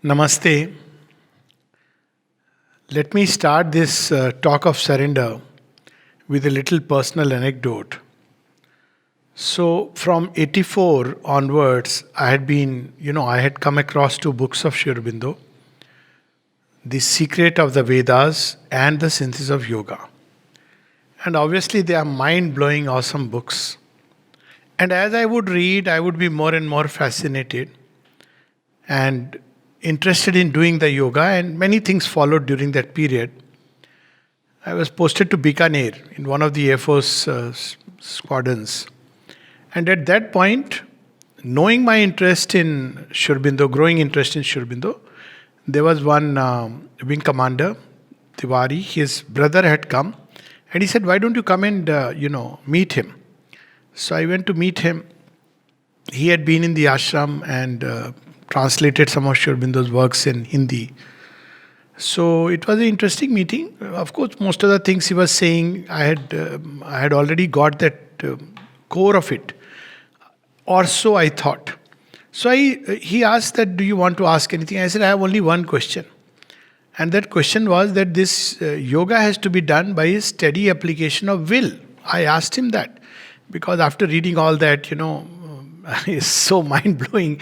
Namaste. Let me start this talk of surrender with a little personal anecdote. So, from 84 onwards, I had come across two books of Sri Aurobindo, The Secret of the Vedas and The Synthesis of Yoga. And obviously, they are mind blowing, awesome books. And as I would read, I would be more and more fascinated and interested in doing the yoga, and many things followed during that period. I was posted to Bikaner in one of the Air Force squadrons. And at that point, knowing my interest in Sri Aurobindo, growing interest in Sri Aurobindo, there was one wing commander, Tiwari, his brother had come, and he said, "Why don't you come and, meet him?" So I went to meet him. He had been in the ashram and translated some of Sri Aurobindo's works in Hindi. So it was an interesting meeting. Of course, most of the things he was saying, I had already got that core of it, or so I thought. So he asked that, "Do you want to ask anything?" I said, "I have only one question." And that question was that this yoga has to be done by a steady application of will. I asked him that because after reading all that, it's so mind blowing.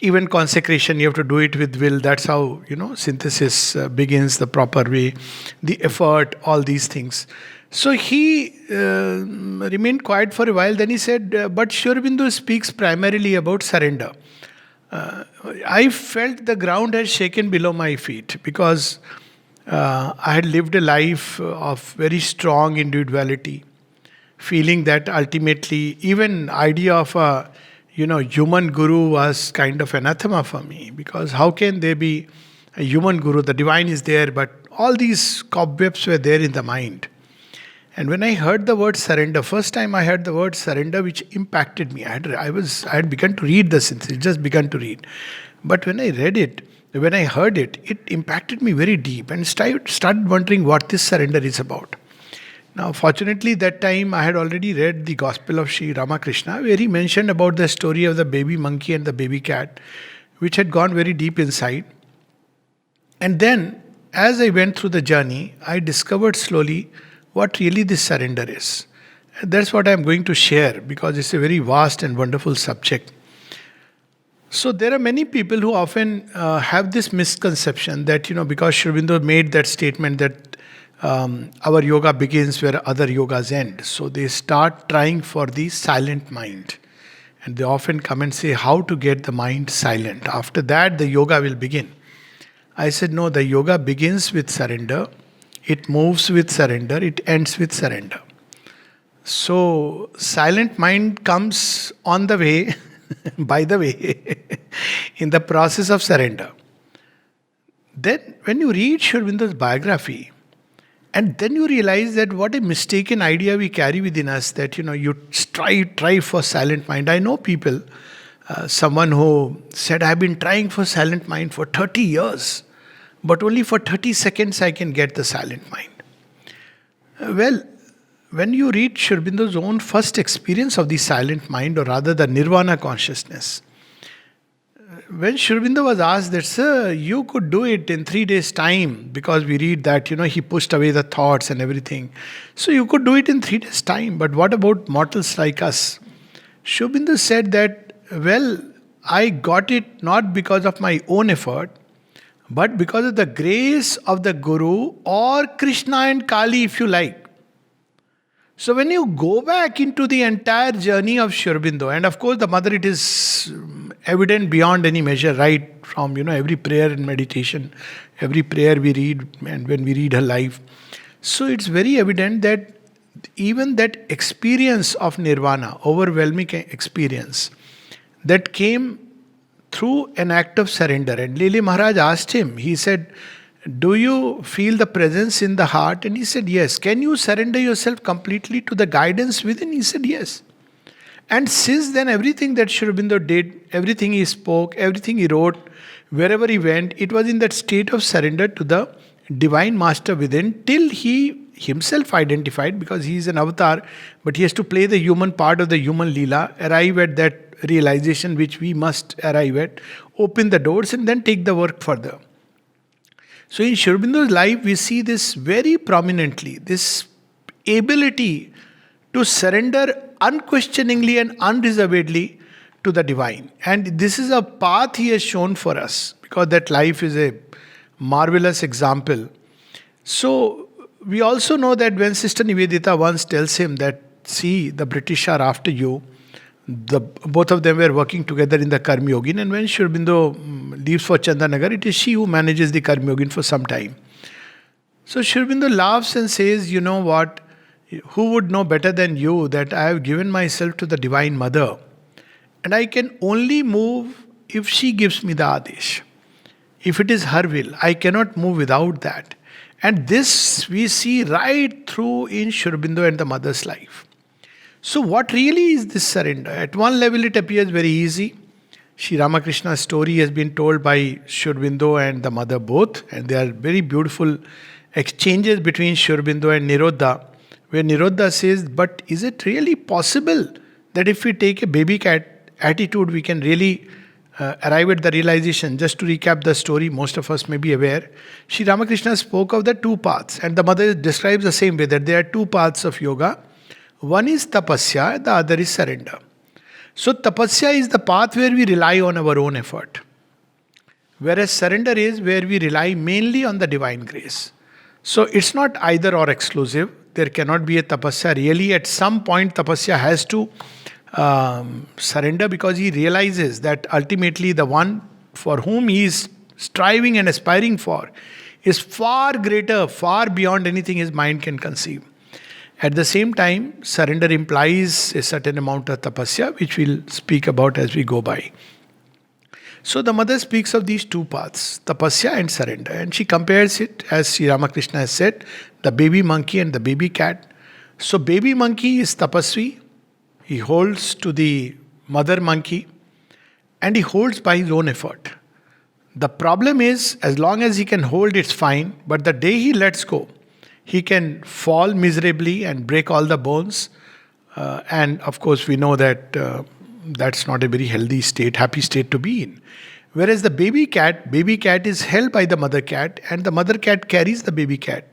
Even consecration, you have to do it with will. That's how, synthesis begins the proper way, the effort, all these things. So he remained quiet for a while. Then he said, "But Sri Aurobindo speaks primarily about surrender." I felt the ground had shaken below my feet because I had lived a life of very strong individuality, feeling that ultimately even idea of a human guru was kind of anathema for me, because how can there be a human guru? The divine is there, but all these cobwebs were there in the mind. And when I heard the word surrender, first time I heard the word surrender, which impacted me. I had begun to read the synthesis, just begun to read. But when I heard it, it impacted me very deep and started wondering what this surrender is about. Now, fortunately, that time I had already read the Gospel of Sri Ramakrishna, where he mentioned about the story of the baby monkey and the baby cat, which had gone very deep inside. And then, as I went through the journey, I discovered slowly what really this surrender is. And that's what I'm going to share, because it's a very vast and wonderful subject. So there are many people who often have this misconception that, because Sri Aurobindo made that statement that our yoga begins where other yogas end. So they start trying for the silent mind. And they often come and say how to get the mind silent. After that, the yoga will begin. I said, no, the yoga begins with surrender. It moves with surrender. It ends with surrender. So silent mind comes on the way, by the way, in the process of surrender. Then when you read Sri Aurobindo's biography, and then you realize that what a mistaken idea we carry within us, that you try for silent mind. I know people, someone who said, "I've been trying for silent mind for 30 years, but only for 30 seconds I can get the silent mind." Well, when you read Sri Aurobindo's own first experience of the silent mind, or rather the nirvana consciousness, when Sri Aurobindo was asked that, "Sir, you could do it in 3 days' time," because we read that, he pushed away the thoughts and everything. So you could do it in 3 days' time, but what about mortals like us? Sri Aurobindo said that, "Well, I got it not because of my own effort, but because of the grace of the Guru, or Krishna and Kali, if you like." So when you go back into the entire journey of Sri Aurobindo, and of course the mother, it is evident beyond any measure, right from every prayer and meditation, every prayer we read, and when we read her life. So it's very evident that even that experience of nirvana, overwhelming experience, that came through an act of surrender. And Lili Maharaj asked him, he said, "Do you feel the presence in the heart?" And he said, "Yes." "Can you surrender yourself completely to the guidance within?" He said, "Yes." And since then, everything that Sri Aurobindo did, everything he spoke, everything he wrote, wherever he went, it was in that state of surrender to the divine master within, till he himself identified, because he is an avatar, but he has to play the human part of the human Leela, arrive at that realization which we must arrive at, open the doors, and then take the work further. So in Sri Aurobindo's life, we see this very prominently, this ability to surrender unquestioningly and unreservedly to the divine. And this is a path he has shown for us, because that life is a marvelous example. So we also know that when Sister Nivedita once tells him that, see, the British are after you, both of them were working together in the Karma Yogin, and when Sri Aurobindo leaves for Chandanagar, it is she who manages the Karma Yogin for some time. So Sri Aurobindo laughs and says, you know what, who would know better than you that I have given myself to the Divine Mother, and I can only move if she gives me the Adesh. If it is her will, I cannot move without that. And this we see right through in Sri Aurobindo and the mother's life. So what really is this surrender? At one level it appears very easy. Sri Ramakrishna's story has been told by Sri Aurobindo and the mother both, and there are very beautiful exchanges between Sri Aurobindo and Nirodha, where Nirodha says, but is it really possible that if we take a baby cat attitude, we can really arrive at the realization? Just to recap the story, most of us may be aware, Sri Ramakrishna spoke of the two paths, and the mother describes the same way, that there are two paths of yoga. One is tapasya, the other is surrender. So tapasya is the path where we rely on our own effort, whereas surrender is where we rely mainly on the divine grace. So it's not either or exclusive. There cannot be a tapasya. Really, at some point, tapasya has to surrender, because he realizes that ultimately the one for whom he is striving and aspiring for is far greater, far beyond anything his mind can conceive. At the same time, surrender implies a certain amount of tapasya, which we'll speak about as we go by. So the mother speaks of these two paths, tapasya and surrender, and she compares it, as Sri Ramakrishna has said, the baby monkey and the baby cat. So baby monkey is tapasvi, he holds to the mother monkey, and he holds by his own effort. The problem is, as long as he can hold, it's fine, but the day he lets go, he can fall miserably and break all the bones. And of course, we know that that's not a very healthy state, happy state to be in. Whereas the baby cat is held by the mother cat, and the mother cat carries the baby cat.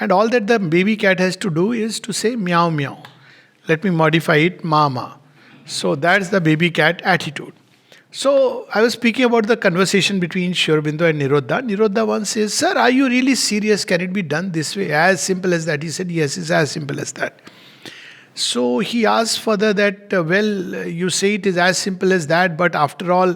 And all that the baby cat has to do is to say meow meow. Let me modify it, mama. So that's the baby cat attitude. So I was speaking about the conversation between Sri Aurobindo and Nirodha. Nirodha once says, sir, are you really serious? Can it be done this way? As simple as that? He said, yes, it's as simple as that. So he asked further that, you say it is as simple as that, but after all,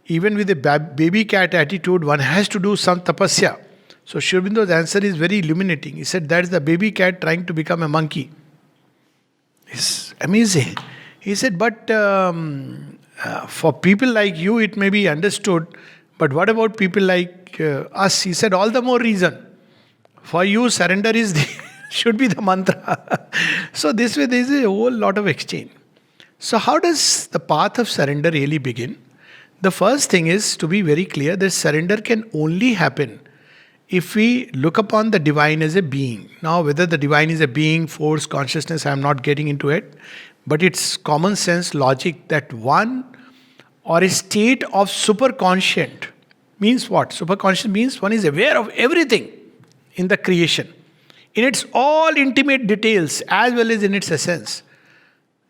even with a baby cat attitude, one has to do some tapasya. So Sri Aurobindo's answer is very illuminating. He said, that's the baby cat trying to become a monkey. It's amazing. He said, but for people like you, it may be understood, but what about people like us? He said, all the more reason. For you, surrender is should be the mantra. So this way, there is a whole lot of exchange. So how does the path of surrender really begin? The first thing is to be very clear that surrender can only happen if we look upon the divine as a being. Now, whether the divine is a being, force, consciousness, I am not getting into it. But it's common sense logic that one, or a state of superconscient, means what? Superconscient means one is aware of everything in the creation, in its all intimate details as well as in its essence.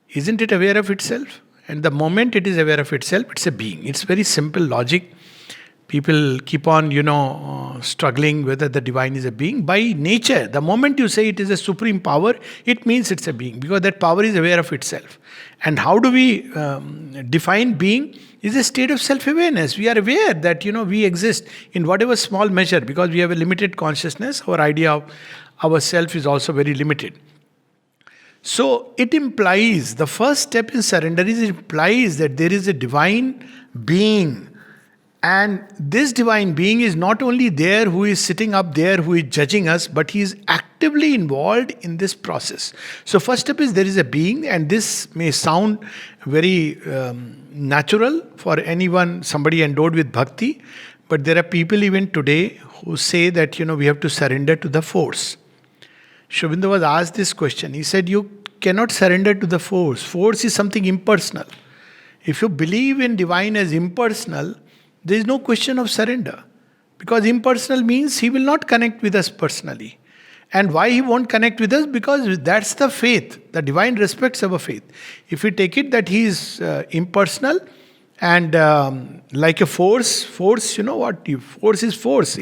Isn't it aware of itself? And the moment it is aware of itself, it's a being. It's very simple logic. People keep on, struggling whether the divine is a being. By nature, the moment you say it is a supreme power, it means it's a being, because that power is aware of itself. And how do we define being? Is a state of self-awareness. We are aware that, we exist in whatever small measure, because we have a limited consciousness. Our idea of ourself is also very limited. So it implies, the first step in surrender is, it implies that there is a divine being. And this divine being is not only there, who is sitting up there, who is judging us, but he is actively involved in this process. So first step is there is a being, and this may sound very natural for anyone, somebody endowed with bhakti, but there are people even today who say that, we have to surrender to the force. Sri Aurobindo was asked this question. He said, you cannot surrender to the force. Force is something impersonal. If you believe in divine as impersonal, there is no question of surrender. Because impersonal means he will not connect with us personally. And why he won't connect with us? Because that's the faith. The divine respects our faith. If we take it that he is impersonal and like a force, you know what? Force is force.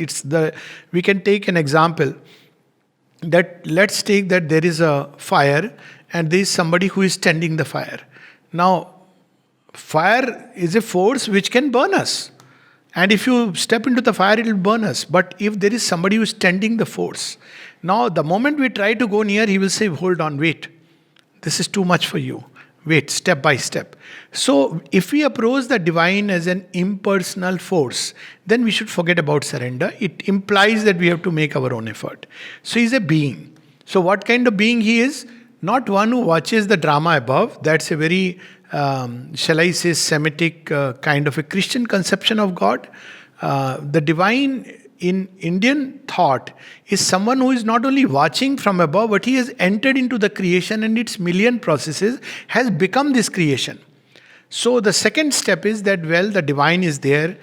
We can take an example that let's take that there is a fire and there is somebody who is tending the fire. Now, fire is a force which can burn us. And if you step into the fire, it will burn us. But if there is somebody who is tending the force, now the moment we try to go near, he will say, hold on, wait. This is too much for you. Wait, step by step. So, if we approach the divine as an impersonal force, then we should forget about surrender. It implies that we have to make our own effort. So, he is a being. So, what kind of being he is? Not one who watches the drama above. That's a very, shall I say, Semitic kind of a Christian conception of God. The divine in Indian thought is someone who is not only watching from above, but he has entered into the creation and its million processes has become this creation. So the second step is that, well, the divine is there,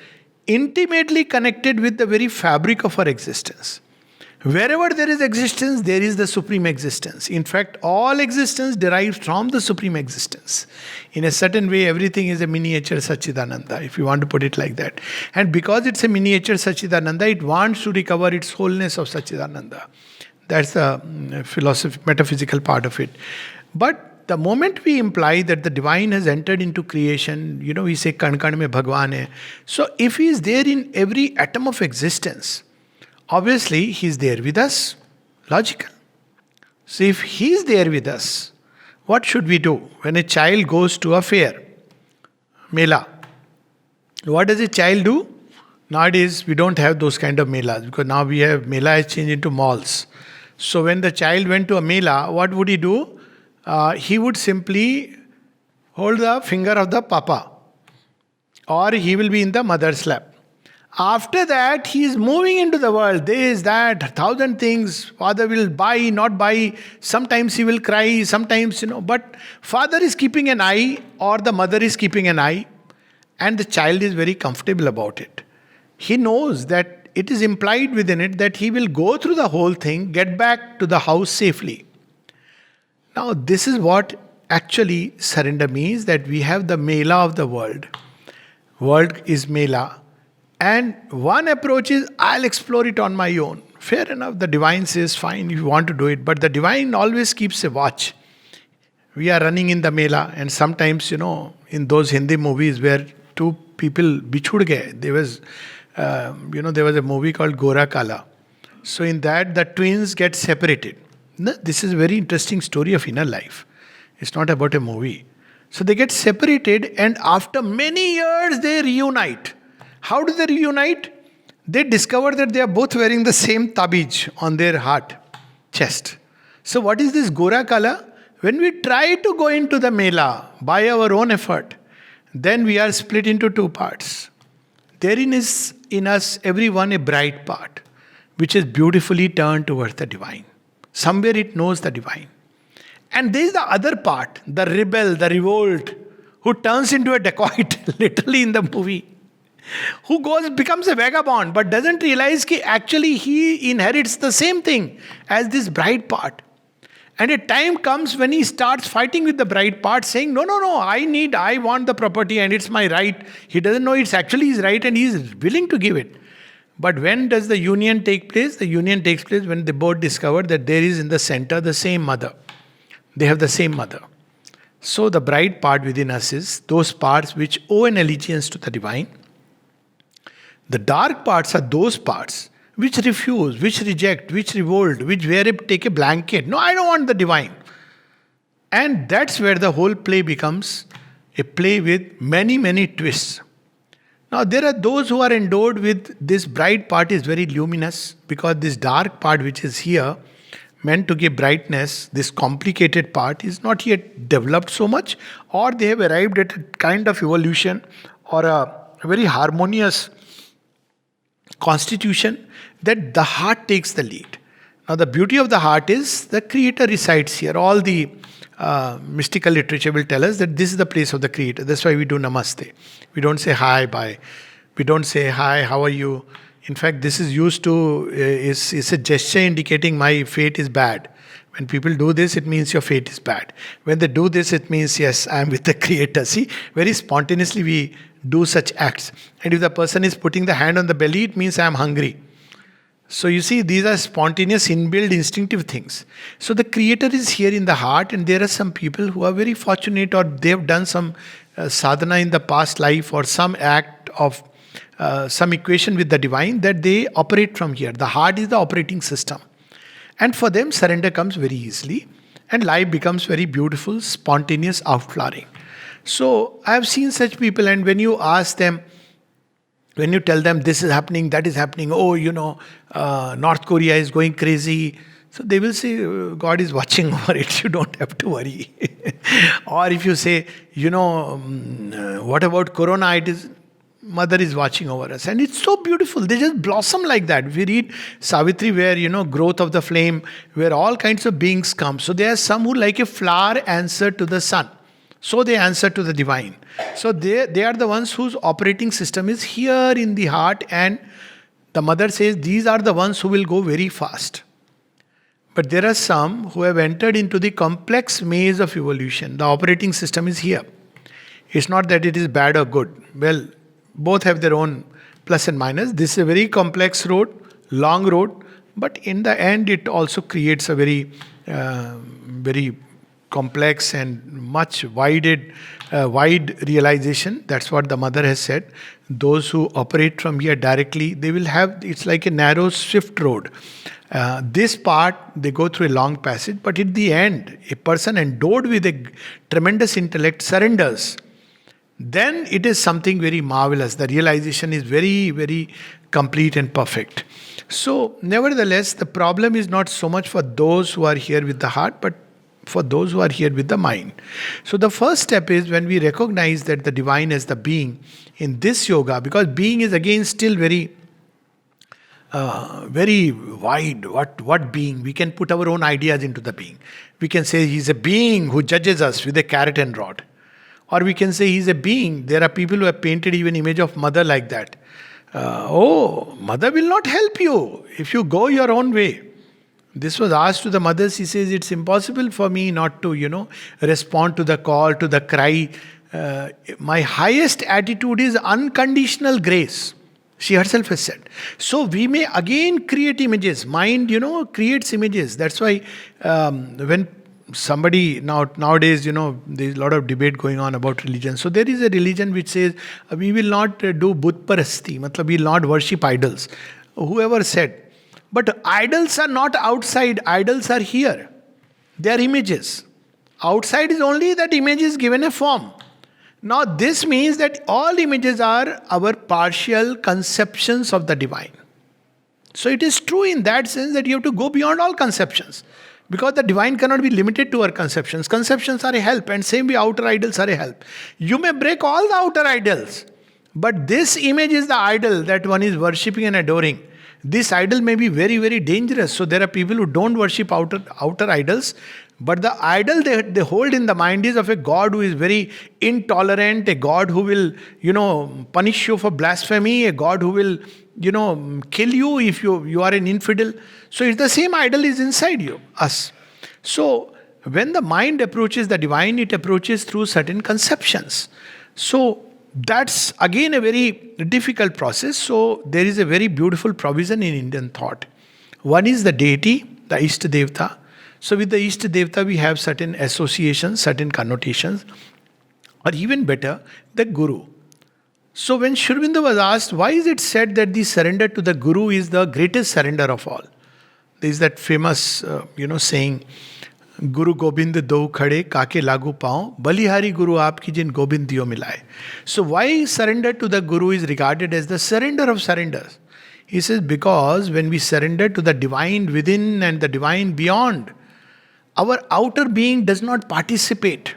intimately connected with the very fabric of our existence. Wherever there is existence, there is the supreme existence. In fact, all existence derives from the supreme existence. In a certain way, everything is a miniature Satchidananda, if you want to put it like that. And because it's a miniature Satchidananda, it wants to recover its wholeness of Satchidananda. That's the metaphysical part of it. But the moment we imply that the divine has entered into creation, we say Kan Kan mein Bhagwan hai. So if he is there in every atom of existence, obviously, he is there with us. Logical. So if he is there with us, what should we do? When a child goes to a fair, mela, what does a child do? Nowadays, we don't have those kind of melas because now we have mela has changed into malls. So when the child went to a mela, what would he do? He would simply hold the finger of the papa, or he will be in the mother's lap. After that, he is moving into the world. This, that, 1,000 things. Father will buy, not buy. Sometimes he will cry, sometimes, But father is keeping an eye, or the mother is keeping an eye. And the child is very comfortable about it. He knows that it is implied within it that he will go through the whole thing, get back to the house safely. Now, this is what actually surrender means, that we have the mela of the world. World is mela. And one approach is, I'll explore it on my own. Fair enough, the divine says, fine, if you want to do it. But the divine always keeps a watch. We are running in the mela, and sometimes, in those Hindi movies where two people bichud gaye, there was a movie called Gora Kala. So in that, the twins get separated. This is a very interesting story of inner life. It's not about a movie. So they get separated, and after many years, they reunite. How do they reunite? They discover that they are both wearing the same tabij on their heart, chest. So what is this Gora Kala? When we try to go into the mela by our own effort, then we are split into two parts. Therein is in us everyone a bright part, which is beautifully turned towards the divine. Somewhere it knows the divine. And there is the other part, the rebel, the revolt, who turns into a dacoit, literally in the movie. Who becomes a vagabond, but doesn't realize that actually he inherits the same thing as this bright part. And a time comes when he starts fighting with the bright part, saying, no, I want the property and it's my right. He doesn't know it's actually his right and he is willing to give it. But when does the union take place? The union takes place when they both discover that there is in the center the same mother. They have the same mother. So the bright part within us is those parts which owe an allegiance to the divine. The dark parts are those parts which refuse, which reject, which revolt, which take a blanket. No, I don't want the divine. And that's where the whole play becomes a play with many, many twists. Now, there are those who are endowed with this bright part is very luminous, because this dark part which is here, meant to give brightness, this complicated part is not yet developed so much, or they have arrived at a kind of evolution or a very harmonious constitution that the heart takes the lead. Now, the beauty of the heart is the Creator resides here. All the mystical literature will tell us that this is the place of the Creator. That's why we do Namaste. We don't say hi, bye. We don't say hi, how are you? In fact, this is used to, is a gesture indicating my fate is bad. When people do this, it means your fate is bad. When they do this, it means, yes, I am with the Creator. See, very spontaneously we do such acts. And if the person is putting the hand on the belly, it means I am hungry. So you see, these are spontaneous, inbuilt, instinctive things. So the Creator is here in the heart, and there are some people who are very fortunate, or they have done some sadhana in the past life, or some act of some equation with the divine, that they operate from here. The heart is the operating system. And for them, surrender comes very easily, and life becomes very beautiful, spontaneous, outflowering. So I have seen such people, and when you ask them, when you tell them this is happening, that is happening, oh, North Korea is going crazy. So they will say, God is watching over it, you don't have to worry. Or if you say, what about Corona? It is, Mother is watching over us. And it's so beautiful. They just blossom like that. We read Savitri, where, growth of the flame, where all kinds of beings come. So there are some who, like a flower, answer to the sun. So they answer to the divine. So they are the ones whose operating system is here in the heart, and the mother says these are the ones who will go very fast. But there are some who have entered into the complex maze of evolution. The operating system is here. It's not that it is bad or good. Well, both have their own plus and minus. This is a very complex road, long road, but in the end it also creates a very, very complex and much wide realization. That's what the mother has said. Those who operate from here directly, they will have, it's like a narrow, swift road. This part, they go through a long passage, but at the end, a person endowed with a tremendous intellect surrenders. Then it is something very marvelous. The realization is very, very complete and perfect. So, nevertheless, the problem is not so much for those who are here with the heart, but for those who are here with the mind. So the first step is when we recognize that the divine as the being in this yoga, because being is again still very very wide. What being? We can put our own ideas into the being. We can say he's a being who judges us with a carrot and rod. Or we can say he's a being. There are people who have painted even image of mother like that. Mother will not help you if you go your own way. This was asked to the mother. She says, it's impossible for me not to, respond to the call, to the cry. My highest attitude is unconditional grace. She herself has said. So we may again create images. Mind, creates images. That's why when somebody nowadays, there's a lot of debate going on about religion. So there is a religion which says we will not do Budparasti, matlab we will not worship idols. Whoever said. But idols are not outside, idols are here. They are images. Outside is only that image is given a form. Now this means that all images are our partial conceptions of the divine. So it is true in that sense that you have to go beyond all conceptions. Because the divine cannot be limited to our conceptions. Conceptions are a help, and same way outer idols are a help. You may break all the outer idols, but this image is the idol that one is worshipping and adoring. This idol may be very, very dangerous. So there are people who don't worship outer idols, but the idol they hold in the mind is of a God who is very intolerant, a God who will, punish you for blasphemy, a God who will, kill you if you are an infidel. So it's the same idol is inside you, us. So when the mind approaches the divine, it approaches through certain conceptions. So that's again a very difficult process. So there is a very beautiful provision in Indian thought. One is the deity, the Ishta Devta. So with the Ishta Devta we have certain associations, certain connotations. Or even better, the Guru. So when Sri Aurobindo was asked, why is it said that the surrender to the Guru is the greatest surrender of all? There is that famous, saying, Guru Gobind do khade kake lagu pao, balihari Guru aapki jin Gobind diyo milaye. So why surrender to the Guru is regarded as the surrender of surrenders? He says, because when we surrender to the divine within and the divine beyond, our outer being does not participate.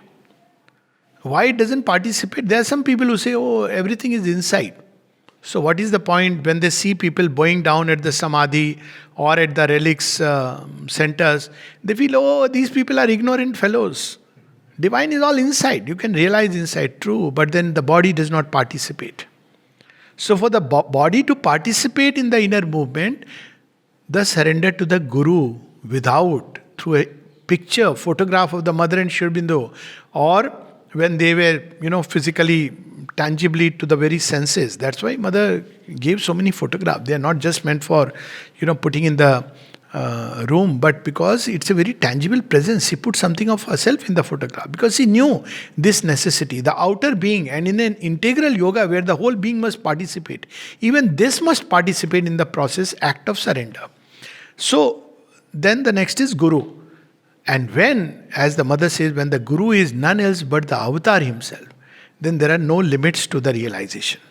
Why it doesn't participate? There are some people who say, everything is inside. So, what is the point when they see people bowing down at the Samadhi or at the relics centers? They feel, oh, these people are ignorant fellows. Divine is all inside. You can realize inside, true, but then the body does not participate. So, for the body to participate in the inner movement, the surrender to the Guru without, through a picture, photograph of the mother and Sri Aurobindo, or when they were, physically, tangibly to the very senses. That's why mother gave so many photographs. They are not just meant for, putting in the room, but because it's a very tangible presence. She put something of herself in the photograph because she knew this necessity, the outer being, and in an integral yoga where the whole being must participate, even this must participate in the process, act of surrender. So then the next is Guru. And when, as the mother says, when the Guru is none else but the avatar himself, then there are no limits to the realization.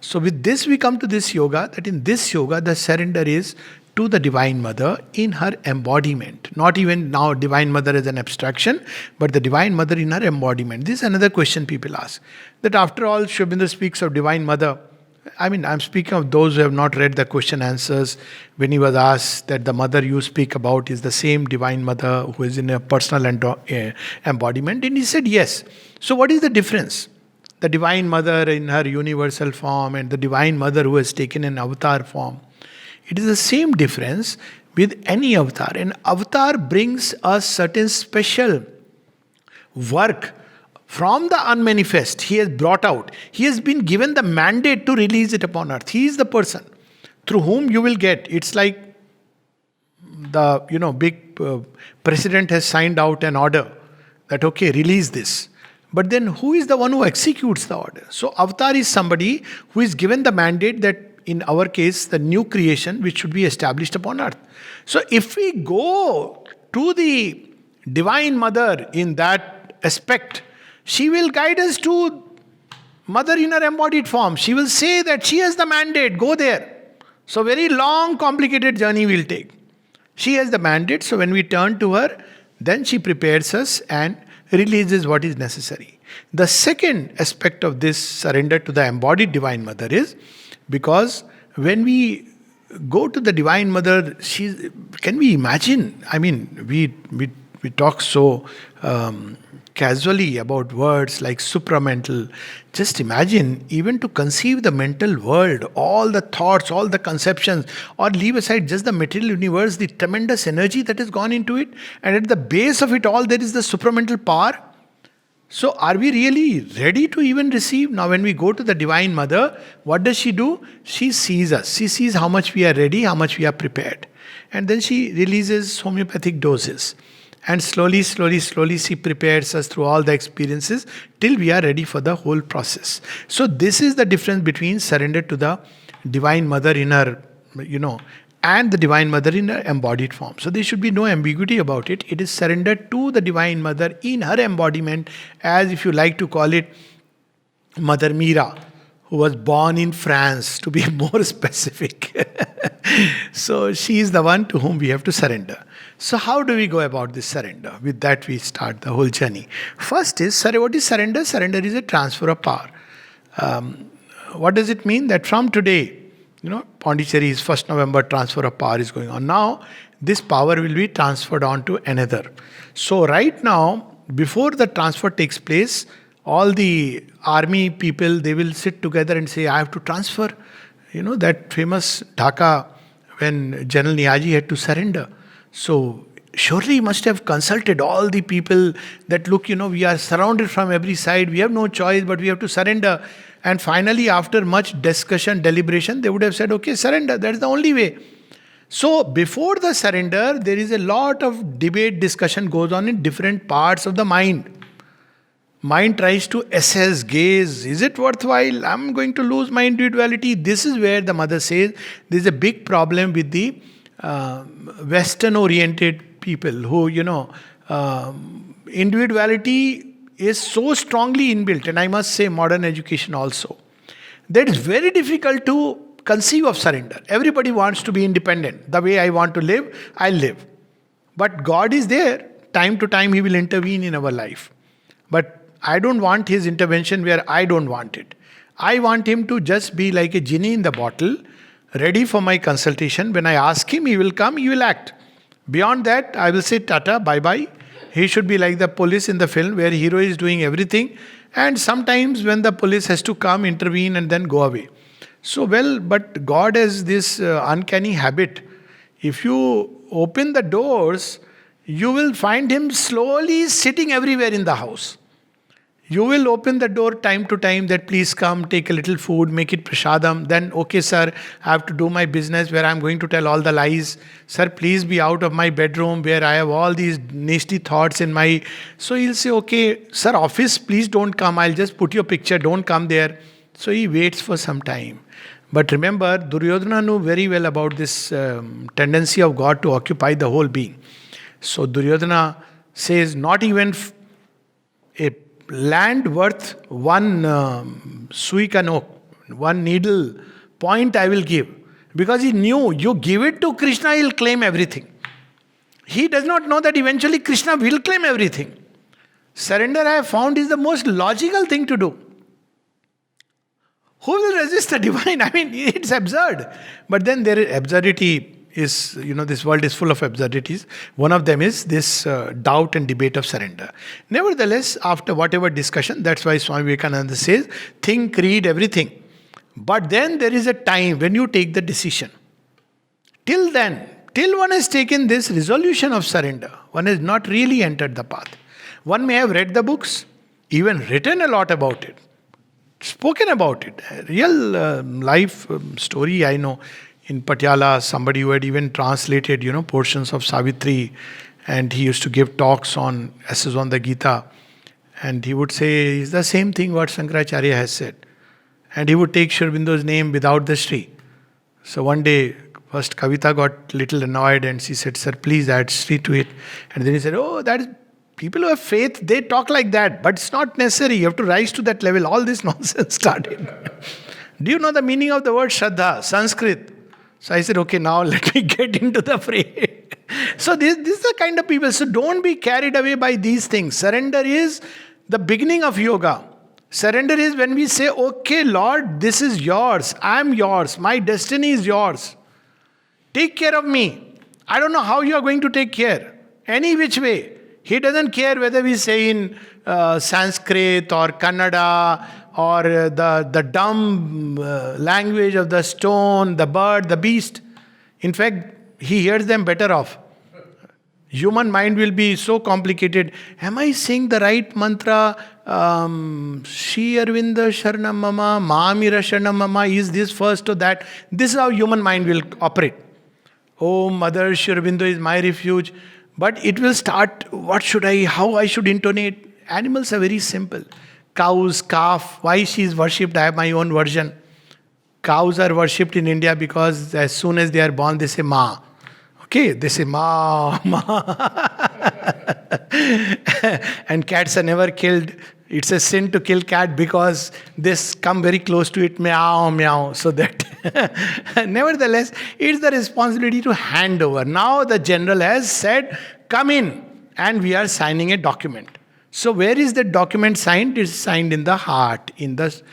So with this we come to this yoga, that in this yoga the surrender is to the Divine Mother in her embodiment. Not even now Divine Mother as an abstraction, but the Divine Mother in her embodiment. This is another question people ask. That after all, Sri Aurobindo speaks of Divine Mother. I'm speaking of those who have not read the question answers. When he was asked that the mother you speak about is the same Divine Mother who is in a personal embodiment, and he said yes. So what is the difference? The Divine Mother in her universal form and the Divine Mother who has taken an avatar form. It is the same difference with any avatar. An avatar brings a certain special work from the unmanifest. He has brought out. He has been given the mandate to release it upon earth. He is the person through whom you will get. It's like the big president has signed out an order that okay, release this. But then who is the one who executes the order? So avatar is somebody who is given the mandate that in our case, the new creation which should be established upon earth. So if we go to the Divine Mother in that aspect, she will guide us to Mother in her embodied form. She will say that she has the mandate, go there. So very long, complicated journey we'll take. She has the mandate, so when we turn to her, then she prepares us and releases what is necessary. The second aspect of this surrender to the embodied Divine Mother is because when we go to the Divine Mother, can we imagine? We talk so casually about words like supramental. Just imagine, even to conceive the mental world, all the thoughts, all the conceptions, or leave aside just the material universe, the tremendous energy that has gone into it, and at the base of it all, there is the supramental power. So, are we really ready to even receive? Now, when we go to the Divine Mother, what does she do? She sees us. She sees how much we are ready, how much we are prepared. And then she releases homeopathic doses. And slowly, she prepares us through all the experiences till we are ready for the whole process. So this is the difference between surrender to the Divine Mother in her, and the Divine Mother in her embodied form. So there should be no ambiguity about it. It is surrender to the Divine Mother in her embodiment, as if you like to call it Mother Mira, who was born in France, to be more specific. So she is the one to whom we have to surrender. So how do we go about this surrender? With that we start the whole journey. First is, what is surrender? Surrender is a transfer of power. What does it mean? That from today, Pondicherry's 1st November transfer of power is going on. Now, this power will be transferred on to another. So right now, before the transfer takes place, all the army people, they will sit together and say, I have to transfer. That famous Dhaka, when General Niaji had to surrender. So surely he must have consulted all the people that look, we are surrounded from every side. We have no choice, but we have to surrender. And finally, after much discussion, deliberation, they would have said, okay, surrender. That's the only way. So before the surrender, there is a lot of debate, discussion goes on in different parts of the mind. Mind tries to assess, gaze, is it worthwhile? I'm going to lose my individuality. This is where the mother says there's a big problem with the Western-oriented people who, individuality is so strongly inbuilt, and I must say modern education also, that it's very difficult to conceive of surrender. Everybody wants to be independent. The way I want to live, I'll live. But God is there. Time to time He will intervene in our life. But I don't want His intervention where I don't want it. I want him to just be like a genie in the bottle, ready for my consultation. When I ask him, he will come, he will act. Beyond that, I will say tata, bye bye. He should be like the police in the film where hero is doing everything. And sometimes when the police has to come, intervene and then go away. So, well, but God has this uncanny habit. If you open the doors, you will find him slowly sitting everywhere in the house. You will open the door time to time that please come, take a little food, make it prasadam. Then, okay, sir, I have to do my business where I'm going to tell all the lies. Sir, please be out of my bedroom where I have all these nasty thoughts in my. So he'll say, okay, sir, office, please don't come. I'll just put your picture, don't come there. So he waits for some time. But remember, Duryodhana knew very well about this tendency of God to occupy the whole being. So Duryodhana says, not even a land worth one sui kanok, one needle point I will give. Because he knew, you give it to Krishna, he'll claim everything. He does not know that eventually Krishna will claim everything. Surrender, I have found, is the most logical thing to do. Who will resist the divine? I mean, it's absurd. But then there is absurdity is, this world is full of absurdities. One of them is this doubt and debate of surrender. Nevertheless, after whatever discussion, that's why Swami Vivekananda says, think, read, everything. But then there is a time when you take the decision. Till then, till one has taken this resolution of surrender, one has not really entered the path. One may have read the books, even written a lot about it, spoken about it. A real life story I know. In Patiala, somebody who had even translated, portions of Savitri, and he used to give talks on essays on the Gita, and he would say, it's the same thing what Shankaracharya has said. And he would take Sri Aurobindo's name without the Sri. So one day, first Kavita got little annoyed and she said, sir, please add Sri to it. And then he said, oh, that is, people who have faith, they talk like that, but it's not necessary. You have to rise to that level. All this nonsense started. Do you know the meaning of the word Shraddha, Sanskrit? So I said, okay, now let me get into the fray. So this is the kind of people. So don't be carried away by these things. Surrender is the beginning of yoga. Surrender is when we say, okay, Lord, this is yours. I am yours. My destiny is yours. Take care of me. I don't know how you are going to take care. Any which way. He doesn't care whether we say in Sanskrit or Kannada or the dumb language of the stone, the bird, the beast. In fact, he hears them better off. Human mind will be so complicated. Am I saying the right mantra? Shri Arvinda Sharanam Mama, Maamira Sharanam Mama, is this first or that? This is how human mind will operate. Oh, Mother, Shri Aurobindo is my refuge. But it will start, how I should intonate. Animals are very simple. Cows, calf, why she is worshipped, I have my own version. Cows are worshipped in India because as soon as they are born, they say Ma. Okay, they say Ma, Ma. And cats are never killed. It's a sin to kill cat because they come very close to it, meow, meow. So that, nevertheless, it's the responsibility to hand over. Now the general has said, come in, and we are signing a document. So where is the document signed? It's signed in the heart, in the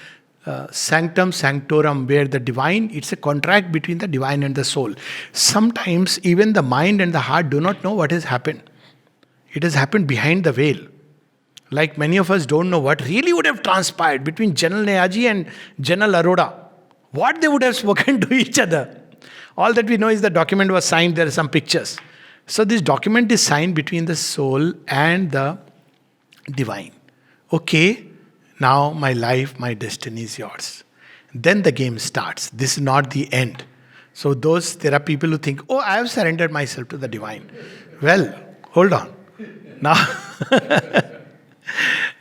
sanctum sanctorum, where the divine, it's a contract between the divine and the soul. Sometimes even the mind and the heart do not know what has happened. It has happened behind the veil. Like many of us don't know what really would have transpired between General Neyaji and General Arora. What they would have spoken to each other. All that we know is the document was signed, there are some pictures. So this document is signed between the soul and the divine. Okay, now my life, my destiny is yours. Then the game starts. This is not the end. So there are people who think, oh, I have surrendered myself to the divine. Well, hold on. Now,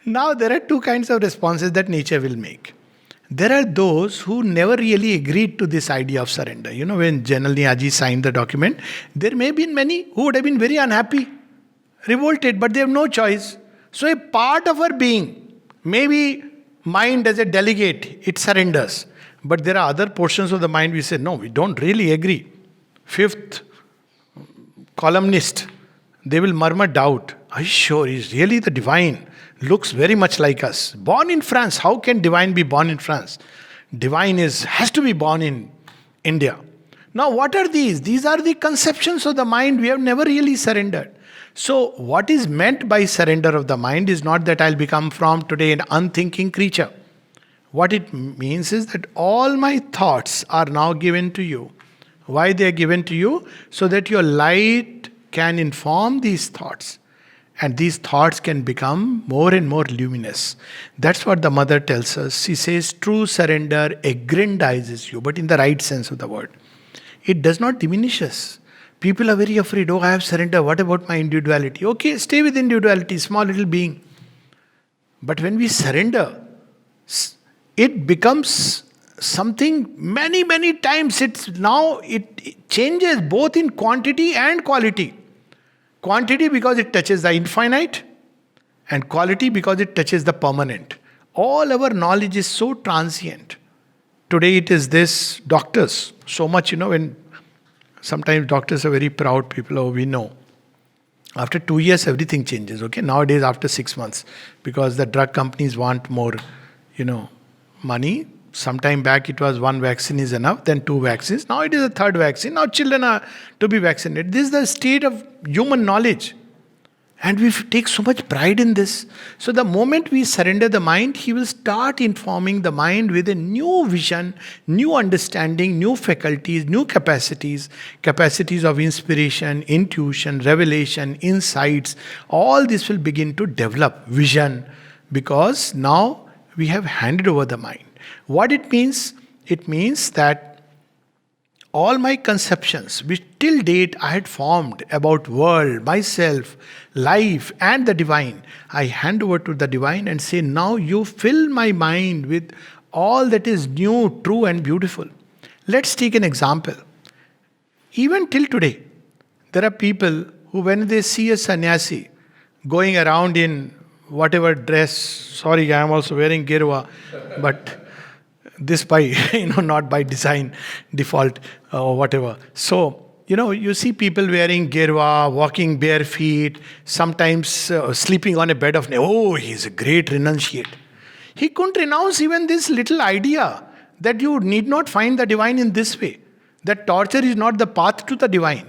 now there are two kinds of responses that nature will make. There are those who never really agreed to this idea of surrender. When General Neyaji signed the document, there may have been many who would have been very unhappy, revolted, but they have no choice. So a part of our being, maybe mind as a delegate, it surrenders. But there are other portions of the mind we say, no, we don't really agree. Fifth columnist, they will murmur doubt. Are you sure? Is really the divine? looks very much like us. Born in France. How can divine be born in France? Divine has to be born in India. Now, what are these? These are the conceptions of the mind. We have never really surrendered. So, what is meant by surrender of the mind is not that I'll become from today an unthinking creature. What it means is that all my thoughts are now given to you. Why they are given to you? So that your light can inform these thoughts. And these thoughts can become more and more luminous. That's what the mother tells us. She says true surrender aggrandizes you, but in the right sense of the word. It does not diminish us. People are very afraid, oh, I have surrendered. What about my individuality? Okay, stay with individuality, small little being. But when we surrender, it becomes something many, many times. It changes both in quantity and quality. Quantity because it touches the infinite, and quality because it touches the permanent. All our knowledge is so transient. Today it is this, doctors, so much, when sometimes doctors are very proud people, oh, we know. After 2 years, everything changes, okay? Nowadays, after 6 months, because the drug companies want more, money. Sometime back, it was 1 vaccine is enough, then 2 vaccines. Now it is a 3rd vaccine. Now children are to be vaccinated. This is the state of human knowledge. And we take so much pride in this. So the moment we surrender the mind, he will start informing the mind with a new vision, new understanding, new faculties, new capacities of inspiration, intuition, revelation, insights. All this will begin to develop vision, because now we have handed over the mind. What it means? It means that all my conceptions, which till date I had formed about world, myself, life and the divine, I hand over to the divine and say, now you fill my mind with all that is new, true and beautiful. Let's take an example. Even till today, there are people who, when they see a sannyasi going around in whatever dress, sorry, I am also wearing girva, but this by, not by design, default or whatever. So, you see people wearing girva, walking bare feet, sometimes sleeping on a bed of, oh, he's a great renunciate. He couldn't renounce even this little idea that you need not find the divine in this way. That torture is not the path to the divine.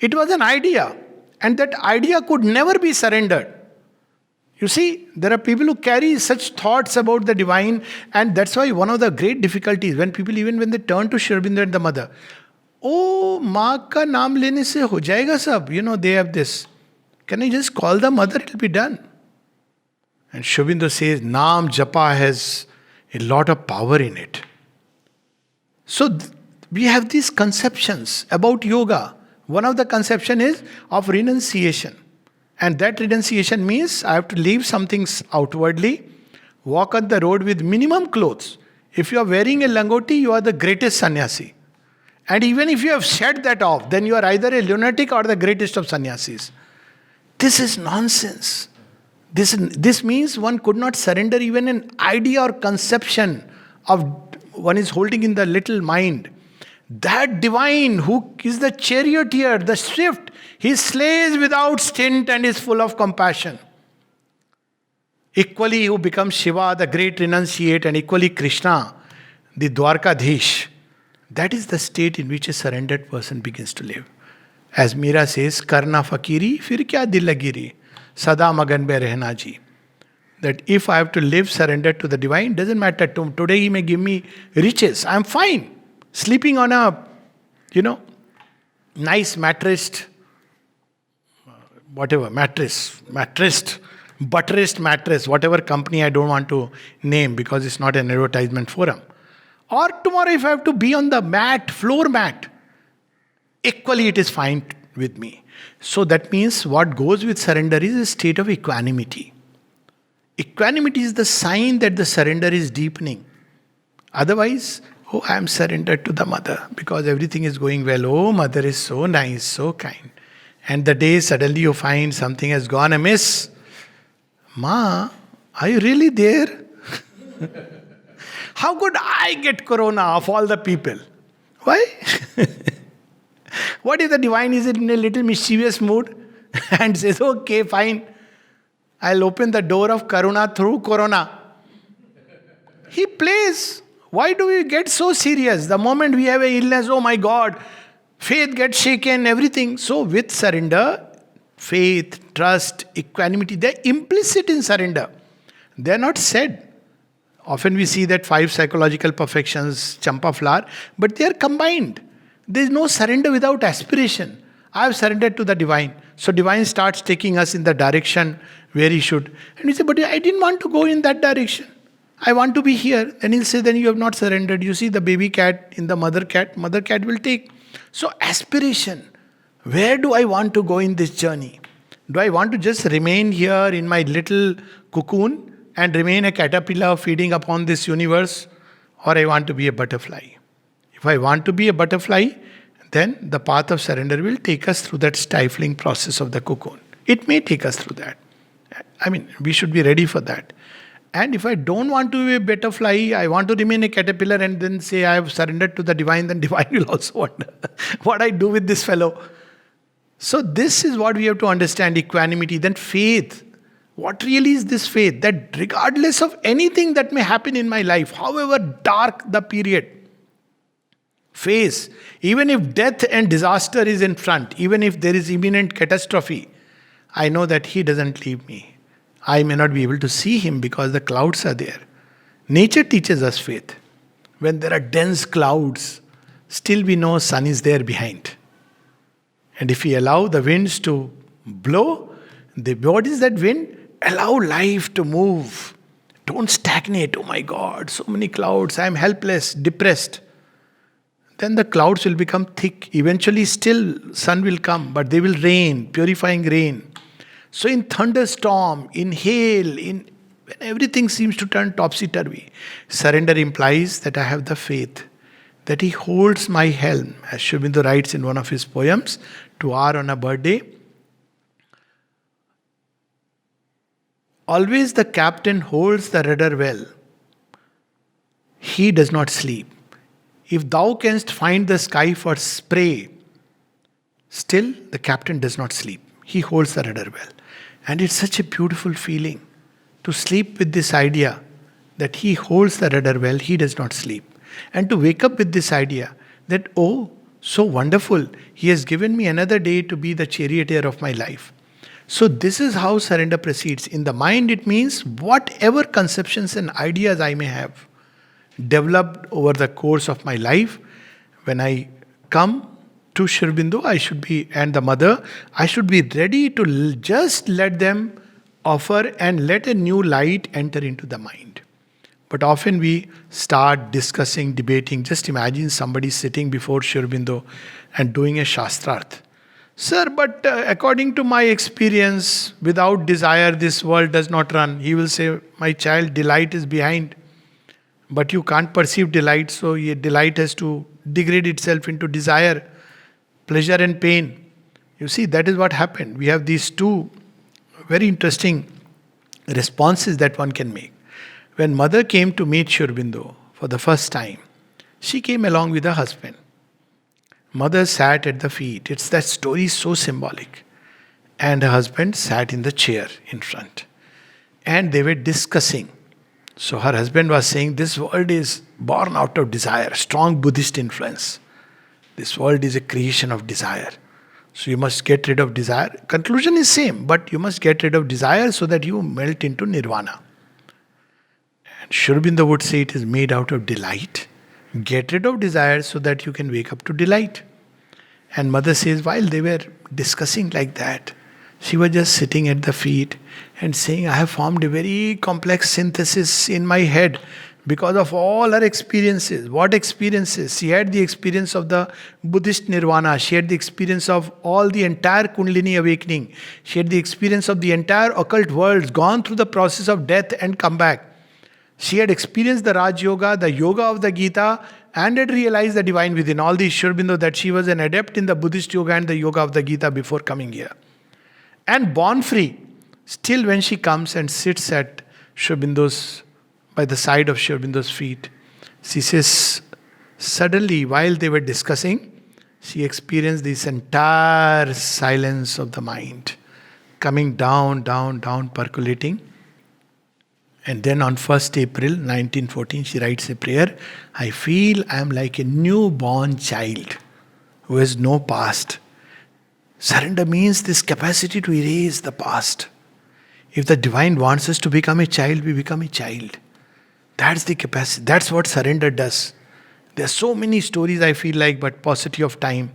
It was an idea, and that idea could never be surrendered. You see, there are people who carry such thoughts about the divine, and that's why one of the great difficulties, when people, even when they turn to Sri Aurobindo and the mother, oh, माँ का नाम लेने से हो जाएगा सब, they have this. Can I just call the mother, it will be done. And Sri Aurobindo says, Naam Japa has a lot of power in it. So we have these conceptions about yoga. One of the conception is of renunciation. And that renunciation means I have to leave some things outwardly, walk on the road with minimum clothes. If you are wearing a langoti, you are the greatest sannyasi. And even if you have shed that off, then you are either a lunatic or the greatest of sannyasis. This is nonsense. This means one could not surrender even an idea or conception of one is holding in the little mind. That divine who is the charioteer, the swift, he slays without stint and is full of compassion. Equally, who becomes Shiva, the great renunciate, and equally Krishna, the Dwarkadhish. That is the state in which a surrendered person begins to live. As Meera says, Karna fakiri, fir kya dil lagiri, sada magan be rehna ji. That if I have to live surrendered to the divine, doesn't matter. Today he may give me riches, I am fine. Sleeping on a, nice mattressed, buttressed mattress, whatever company I don't want to name because it's not an advertisement forum. Or tomorrow if I have to be on the floor mat, equally it is fine with me. So that means what goes with surrender is a state of equanimity. Equanimity is the sign that the surrender is deepening. Otherwise, oh, I am surrendered to the mother because everything is going well. Oh, mother is so nice, so kind. And the day suddenly you find something has gone amiss. Ma, are you really there? How could I get corona of all the people? Why? What if the divine is in a little mischievous mood and says, okay, fine. I'll open the door of Karuna through Corona. He plays. Why do we get so serious? The moment we have an illness, oh my God, faith gets shaken, everything. So with surrender, faith, trust, equanimity, they're implicit in surrender. They're not said. Often we see that 5 psychological perfections, champa flower, but they are combined. There is no surrender without aspiration. I have surrendered to the divine. So divine starts taking us in the direction where he should. And we say, but I didn't want to go in that direction. I want to be here. Then he'll say, then you have not surrendered. You see the baby cat in the mother cat will take. So aspiration. Where do I want to go in this journey? Do I want to just remain here in my little cocoon and remain a caterpillar feeding upon this universe? Or I want to be a butterfly? If I want to be a butterfly, then the path of surrender will take us through that stifling process of the cocoon. It may take us through that. We should be ready for that. And if I don't want to be a butterfly, I want to remain a caterpillar and then say I have surrendered to the divine, then divine will also wonder what I do with this fellow. So this is what we have to understand, equanimity. Then faith. What really is this faith? That regardless of anything that may happen in my life, however dark the period, face, even if death and disaster is in front, even if there is imminent catastrophe, I know that he doesn't leave me. I may not be able to see him because the clouds are there. Nature teaches us faith. When there are dense clouds, still we know sun is there behind. And if we allow the winds to blow, what is that wind? Allow life to move. Don't stagnate. Oh my God, so many clouds. I am helpless, depressed. Then the clouds will become thick. Eventually still sun will come, but they will rain, purifying rain. So in thunderstorm, in hail, when everything seems to turn topsy-turvy, surrender implies that I have the faith, that he holds my helm. As Sri Aurobindo writes in one of his poems, to R on a birthday, always the captain holds the rudder well. He does not sleep. If thou canst find the sky for spray, still the captain does not sleep. He holds the rudder well. And it's such a beautiful feeling to sleep with this idea that he holds the rudder well, he does not sleep. And to wake up with this idea that, oh, so wonderful, he has given me another day to be the charioteer of my life. So this is how surrender proceeds. In the mind, it means whatever conceptions and ideas I may have developed over the course of my life, when I come to Sri Aurobindo, I should be, and the mother, I should be ready to just let them offer and let a new light enter into the mind. But often we start discussing, debating. Just imagine somebody sitting before Sri Aurobindo and doing a Shastrarth. Sir, but according to my experience, without desire this world does not run. He will say, my child, delight is behind. But you can't perceive delight, so your delight has to degrade itself into desire, pleasure and pain. You see, that is what happened. We have these two very interesting responses that one can make. When mother came to meet Sri Aurobindo for the first time, she came along with her husband. Mother sat at the feet. That story is so symbolic. And her husband sat in the chair in front. And they were discussing. So her husband was saying, this world is born out of desire, strong Buddhist influence. This world is a creation of desire. So you must get rid of desire. Conclusion is same, but you must get rid of desire so that you melt into nirvana. And Sri Aurobindo would say it is made out of delight. Get rid of desire so that you can wake up to delight. And mother says, while they were discussing like that, she was just sitting at the feet and saying, I have formed a very complex synthesis in my head because of all her experiences. What experiences? She had the experience of the Buddhist nirvana. She had the experience of all the entire Kundalini awakening. She had the experience of the entire occult worlds, gone through the process of death and come back. She had experienced the Raj Yoga, the Yoga of the Gita, and had realized the divine within. All these Sri Aurobindo, that she was an adept in the Buddhist Yoga and the Yoga of the Gita before coming here. And born free. Still when she comes and sits at Sri Aurobindo's, by the side of Sri Aurobindo's feet, she says, suddenly while they were discussing, she experienced this entire silence of the mind. coming down, down, down, percolating. And then on 1st April 1914, she writes a prayer. I feel I am like a newborn child who has no past. Surrender means this capacity to erase the past. If the divine wants us to become a child, we become a child. That's the capacity. That's what surrender does. There are so many stories I feel like, but paucity of time,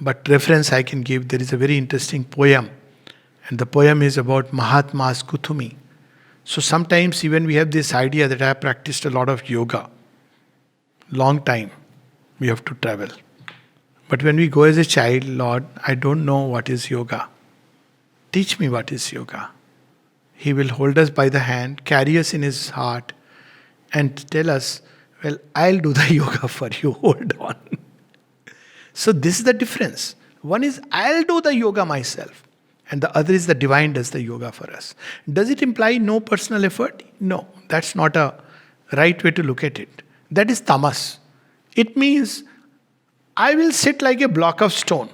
but reference I can give. There is a very interesting poem. And the poem is about Mahatma's Kuthumi. So sometimes even we have this idea that I have practiced a lot of yoga. Long time we have to travel. But when we go as a child, Lord, I don't know what is yoga. Teach me what is yoga. He will hold us by the hand, carry us in his heart, and tell us, well, I'll do the yoga for you. Hold on. So this is the difference. One is I'll do the yoga myself. And the other is the divine does the yoga for us. Does it imply no personal effort? No, that's not a right way to look at it. That is tamas. It means I will sit like a block of stone.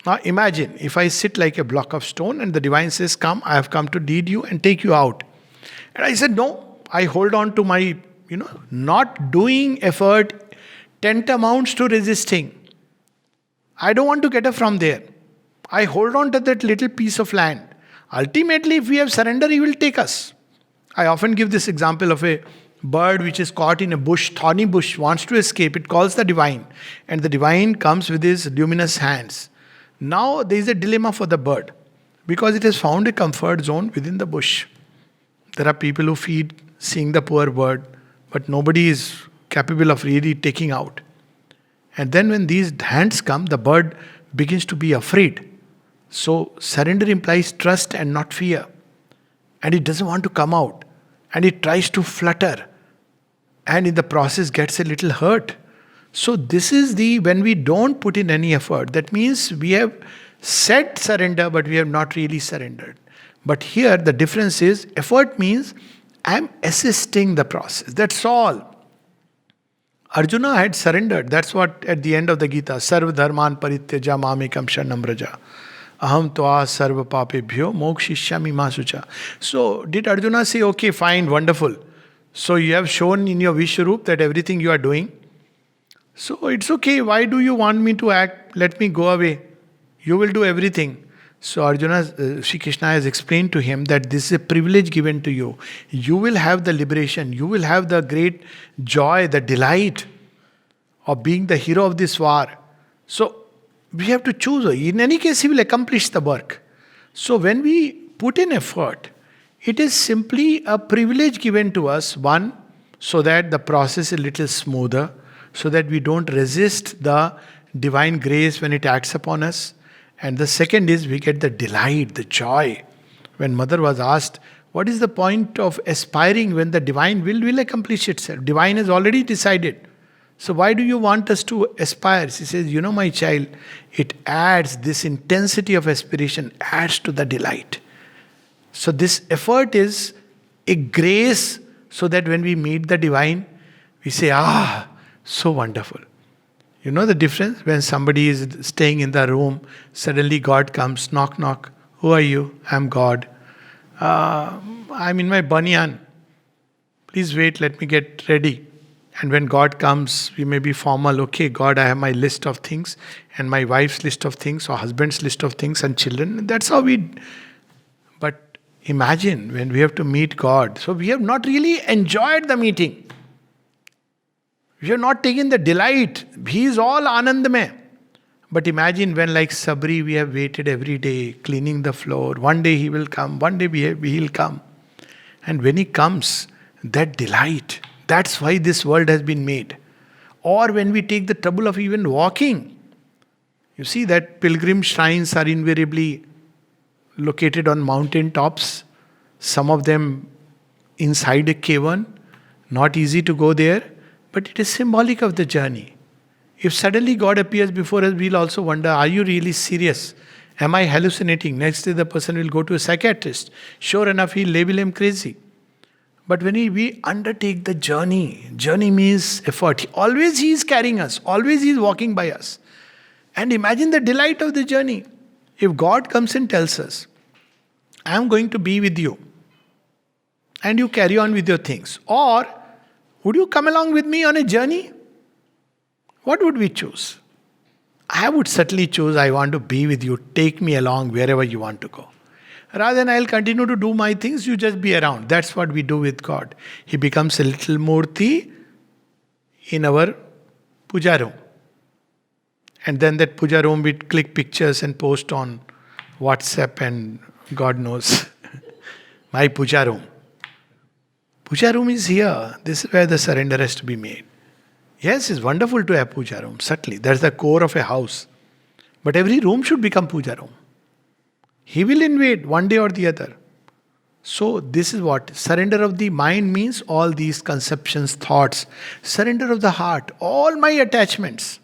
Now imagine if I sit like a block of stone and the divine says, come, I have come to lead you and take you out. And I said, no, I hold on to my, not doing effort tantamounts to resisting. I don't want to get up from there. I hold on to that little piece of land. Ultimately, if we have surrender, he will take us. I often give this example of a bird which is caught in a bush, thorny bush, wants to escape. It calls the divine. And the divine comes with his luminous hands. Now there is a dilemma for the bird because it has found a comfort zone within the bush. There are people who feed seeing the poor bird, but nobody is capable of really taking out. And then when these hands come, the bird begins to be afraid. So surrender implies trust and not fear. And it doesn't want to come out. And it tries to flutter. And in the process gets a little hurt. So this is when we don't put in any effort, that means we have said surrender, but we have not really surrendered. But here the difference is, effort means I am assisting the process. That's all. Arjuna had surrendered. That's what at the end of the Gita, Sarva Dharman Parityaja Mamekam Sharanam Vraja. Aham tva sarva papebhyo mokshishyami ma sucha. So did Arjuna say, okay, fine, wonderful. So you have shown in your Vishwarup that everything you are doing. So it's okay, why do you want me to act? Let me go away. You will do everything. So Arjuna, Sri Krishna has explained to him that this is a privilege given to you. You will have the liberation. You will have the great joy, the delight of being the hero of this war. So we have to choose. In any case, he will accomplish the work. So when we put in effort, it is simply a privilege given to us. One, so that the process is a little smoother, so that we don't resist the divine grace when it acts upon us. And the second is we get the delight, the joy. When Mother was asked, what is the point of aspiring when the divine will accomplish itself? Divine has already decided. So why do you want us to aspire? She says, my child, it adds this intensity of aspiration, adds to the delight. So this effort is a grace so that when we meet the divine, we say, so wonderful. You know the difference? When somebody is staying in the room, suddenly God comes, knock, knock. Who are you? I'm God. I'm in my banyan. Please wait, let me get ready. And when God comes, we may be formal. Okay, God, I have my list of things and my wife's list of things or husband's list of things and children. That's how we... But imagine when we have to meet God. So we have not really enjoyed the meeting. We have not taken the delight. He is all Anandamay. But imagine when like Sabri we have waited every day, cleaning the floor. One day he will come, one day he'll come. And when he comes, that delight, that's why this world has been made. Or when we take the trouble of even walking. You see that pilgrim shrines are invariably located on mountain tops. Some of them inside a cavern. Not easy to go there. But it is symbolic of the journey. If suddenly God appears before us, we'll also wonder, are you really serious? Am I hallucinating? Next day the person will go to a psychiatrist. Sure enough, he'll label him crazy. But when we undertake the journey means effort. Always he is carrying us. Always he is walking by us. And imagine the delight of the journey. If God comes and tells us, I am going to be with you, and you carry on with your things, or would you come along with me on a journey? What would we choose? I would certainly choose, I want to be with you, take me along wherever you want to go. Rather than I'll continue to do my things, you just be around. That's what we do with God. He becomes a little murti in our puja room. And then that puja room we click pictures and post on WhatsApp and God knows. My puja room. Puja room is here. This is where the surrender has to be made. Yes, it's wonderful to have puja room, certainly. That's the core of a house. But every room should become puja room. He will invade one day or the other. So this is what surrender of the mind means. All these conceptions, thoughts. Surrender of the heart. All my attachments.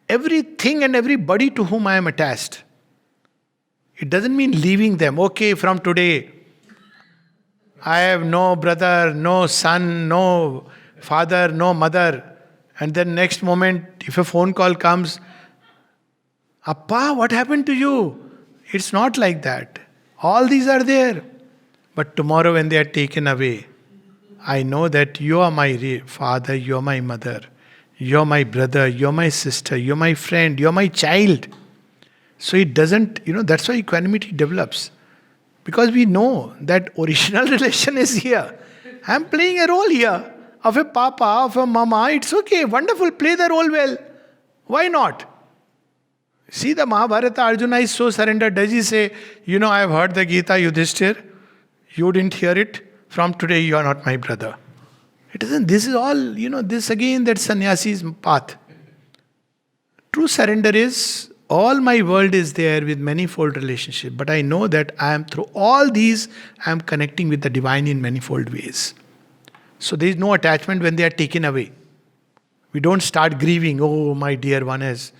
Everything and everybody to whom I am attached. It doesn't mean leaving them. Okay, from today, I have no brother, no son, no father, no mother. And then next moment, if a phone call comes, Appa, what happened to you? It's not like that. All these are there. But tomorrow when they are taken away, I know that you are my father, you are my mother, you are my brother, you are my sister, you are my friend, you are my child. So it doesn't, that's why equanimity develops. Because we know that original relation is here. I'm playing a role here. Of a papa, of a mama, it's okay, wonderful, play the role well. Why not? See the Mahabharata, Arjuna is so surrendered. Does he say, I have heard the Gita, Yudhishthir, you didn't hear it, from today you are not my brother. It isn't, this is all, this again, that sannyasi's path. True surrender is, all my world is there with manifold relationship, but I know that I am through all these, I am connecting with the divine in manifold ways. So there is no attachment when they are taken away. We don't start grieving, oh my dear one has,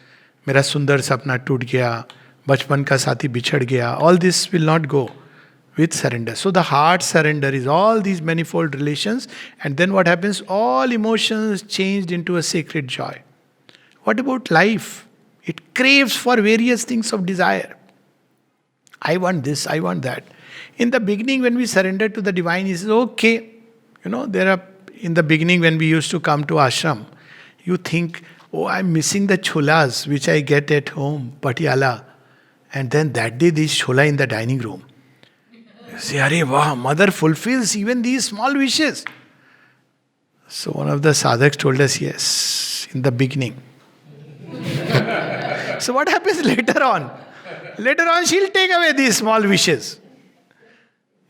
मेरा सुंदर सपना टूट गया, बचपन का साथी बिछड़ गया. All this will not go with surrender. So the heart surrender is all these manifold relations, and then what happens? All emotions changed into a sacred joy. What about life? It craves for various things of desire. I want this, I want that. In the beginning, when we surrender to the divine, he says, okay. There are, in the beginning when we used to come to ashram, you think, oh, I'm missing the cholas which I get at home, Patiala. And then that day, these chola in the dining room. You say, Arey wow, mother fulfills even these small wishes. So one of the sadhaks told us, yes, in the beginning. So what happens later on? Later on, she'll take away these small wishes.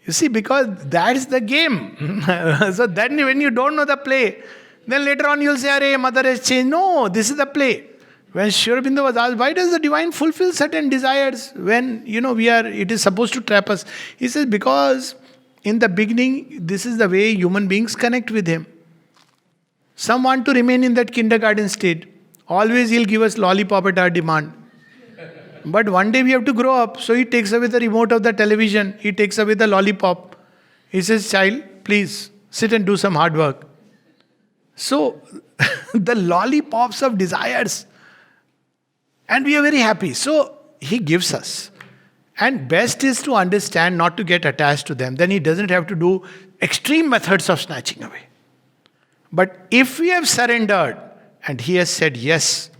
You see, because that's the game. So then when you don't know the play, then later on you'll say, Arey, mother has changed. No, this is the play. When Sri Aurobindo was asked, why does the divine fulfill certain desires when, it is supposed to trap us? He says, because in the beginning, this is the way human beings connect with him. Some want to remain in that kindergarten state. Always he'll give us lollipop at our demand. But one day we have to grow up. So he takes away the remote of the television. He takes away the lollipop. He says, child, please sit and do some hard work. So the lollipops of desires. And we are very happy. So he gives us. And best is to understand, not to get attached to them. Then he doesn't have to do extreme methods of snatching away. But if we have surrendered, and he has said yes,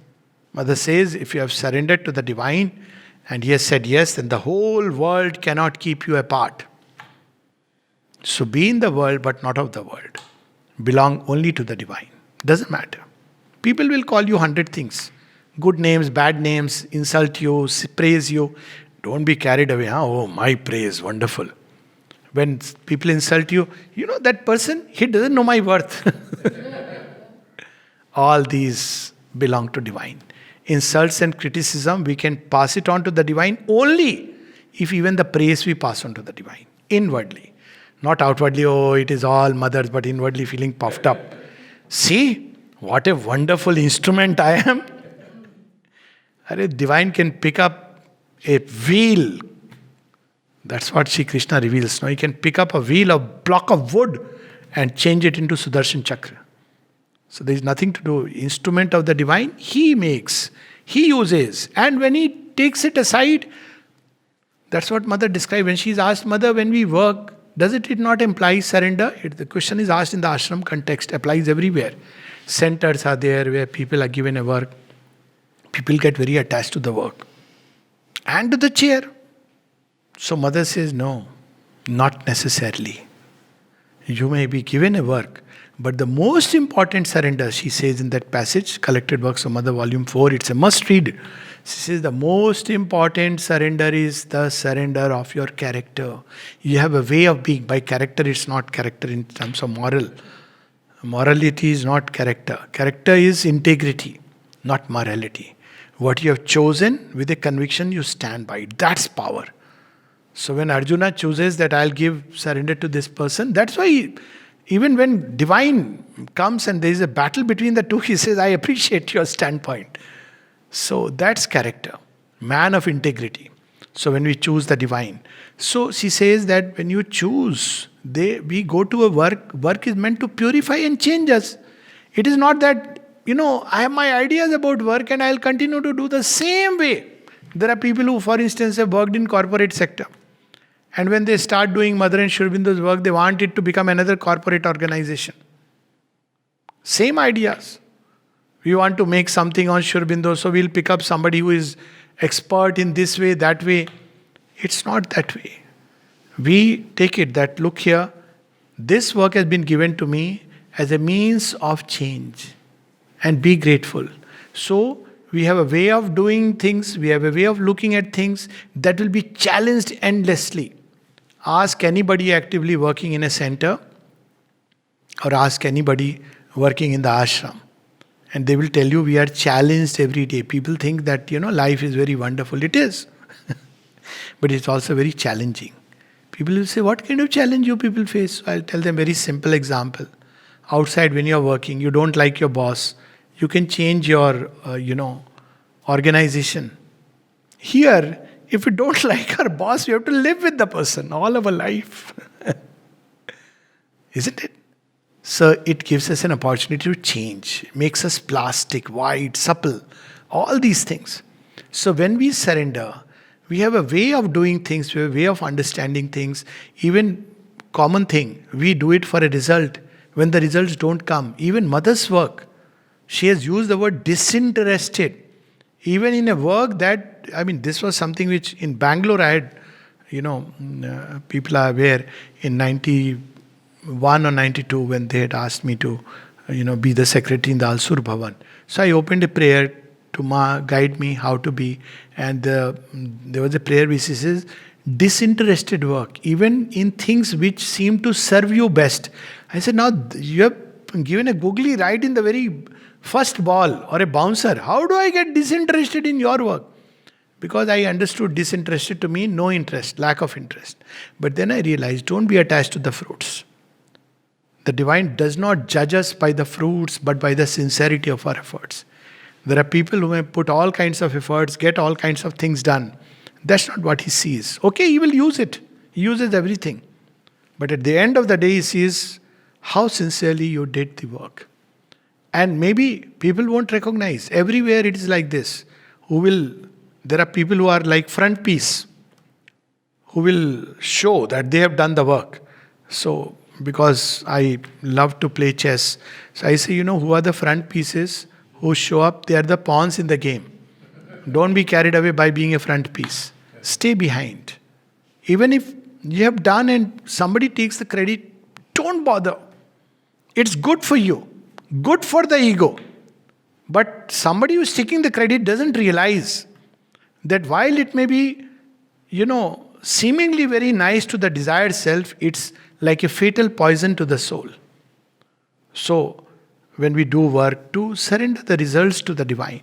Mother says, if you have surrendered to the divine, and he has said yes, then the whole world cannot keep you apart. So be in the world, but not of the world. Belong only to the divine. Doesn't matter. People will call you 100 things. Good names, bad names, insult you, praise you. Don't be carried away. Huh? Oh, my praise, wonderful. When people insult you, that person, he doesn't know my worth. All these belong to divine. Insults and criticism, we can pass it on to the divine only if even the praise we pass on to the divine. Inwardly. Not outwardly, oh, it is all mothers, but inwardly feeling puffed up. See, what a wonderful instrument I am. Divine can pick up a wheel. That's what Sri Krishna reveals. Now he can pick up a wheel, a block of wood, and change it into Sudarshan Chakra. So there is nothing to do. Instrument of the divine, he makes, he uses. And when he takes it aside. That's what mother described. When she's asked, Mother, when we work, does it not imply surrender? The question is asked in the ashram context, applies everywhere. Centers are there where people are given a work. People get very attached to the work and to the chair. So mother says, no, not necessarily. You may be given a work, but the most important surrender, she says in that passage, Collected Works of Mother, Volume 4, it's a must read. She says the most important surrender is the surrender of your character. You have a way of being. By character, it's not character in terms of moral. Morality is not character. Character is integrity, not morality. What you have chosen with a conviction, you stand by it. That's power. So when Arjuna chooses that I'll give surrender to this person, that's why even when divine comes and there is a battle between the two, he says, I appreciate your standpoint. So that's character, man of integrity. So when we choose the divine. So she says that when you choose, we go to a work is meant to purify and change us. It is not that, I have my ideas about work and I'll continue to do the same way. There are people who, for instance, have worked in corporate sector. And when they start doing Mother and Sri Aurobindo's work, they want it to become another corporate organization. Same ideas. We want to make something on Sri Aurobindo, so we'll pick up somebody who is expert in this way, that way. It's not that way. We take it that, look here, this work has been given to me as a means of change. And be grateful. So, we have a way of doing things, we have a way of looking at things that will be challenged endlessly. Ask anybody actively working in a center or ask anybody working in the ashram. And they will tell you we are challenged every day. People think that, life is very wonderful. It is. But it's also very challenging. People will say, what kind of challenge you people face? I'll tell them a very simple example. Outside when you're working, you don't like your boss. You can change your, organization. Here, if we don't like our boss, we have to live with the person all of our life. Isn't it? So it gives us an opportunity to change. It makes us plastic, white, supple. All these things. So when we surrender, we have a way of doing things, we have a way of understanding things. Even common thing, we do it for a result. When the results don't come, even mother's work, she has used the word disinterested. Even in a work that, this was something which in Bangalore I had, people are aware, in 91 or 92 when they had asked me to, be the secretary in the Alsur Bhavan. So I opened a prayer to guide me how to be. And there was a prayer which says, disinterested work, even in things which seem to serve you best. I said, now you have given a googly right in the very first ball or a bouncer. How do I get disinterested in your work? Because I understood disinterested to mean no interest, lack of interest. But then I realized, don't be attached to the fruits. The divine does not judge us by the fruits, but by the sincerity of our efforts. There are people who may put all kinds of efforts, get all kinds of things done. That's not what he sees. Okay, he will use it. He uses everything. But at the end of the day, he sees how sincerely you did the work. And maybe people won't recognize. Everywhere it is like this. There are people who are like front piece, who will show that they have done the work. So, because I love to play chess, so I say, who are the front pieces who show up? They are the pawns in the game. Don't be carried away by being a front piece. Stay behind. Even if you have done and somebody takes the credit, don't bother. It's good for you. Good for the ego. But somebody who's taking the credit doesn't realize that while it may be, seemingly very nice to the desired self, it's like a fatal poison to the soul. So, when we do work, to surrender the results to the divine.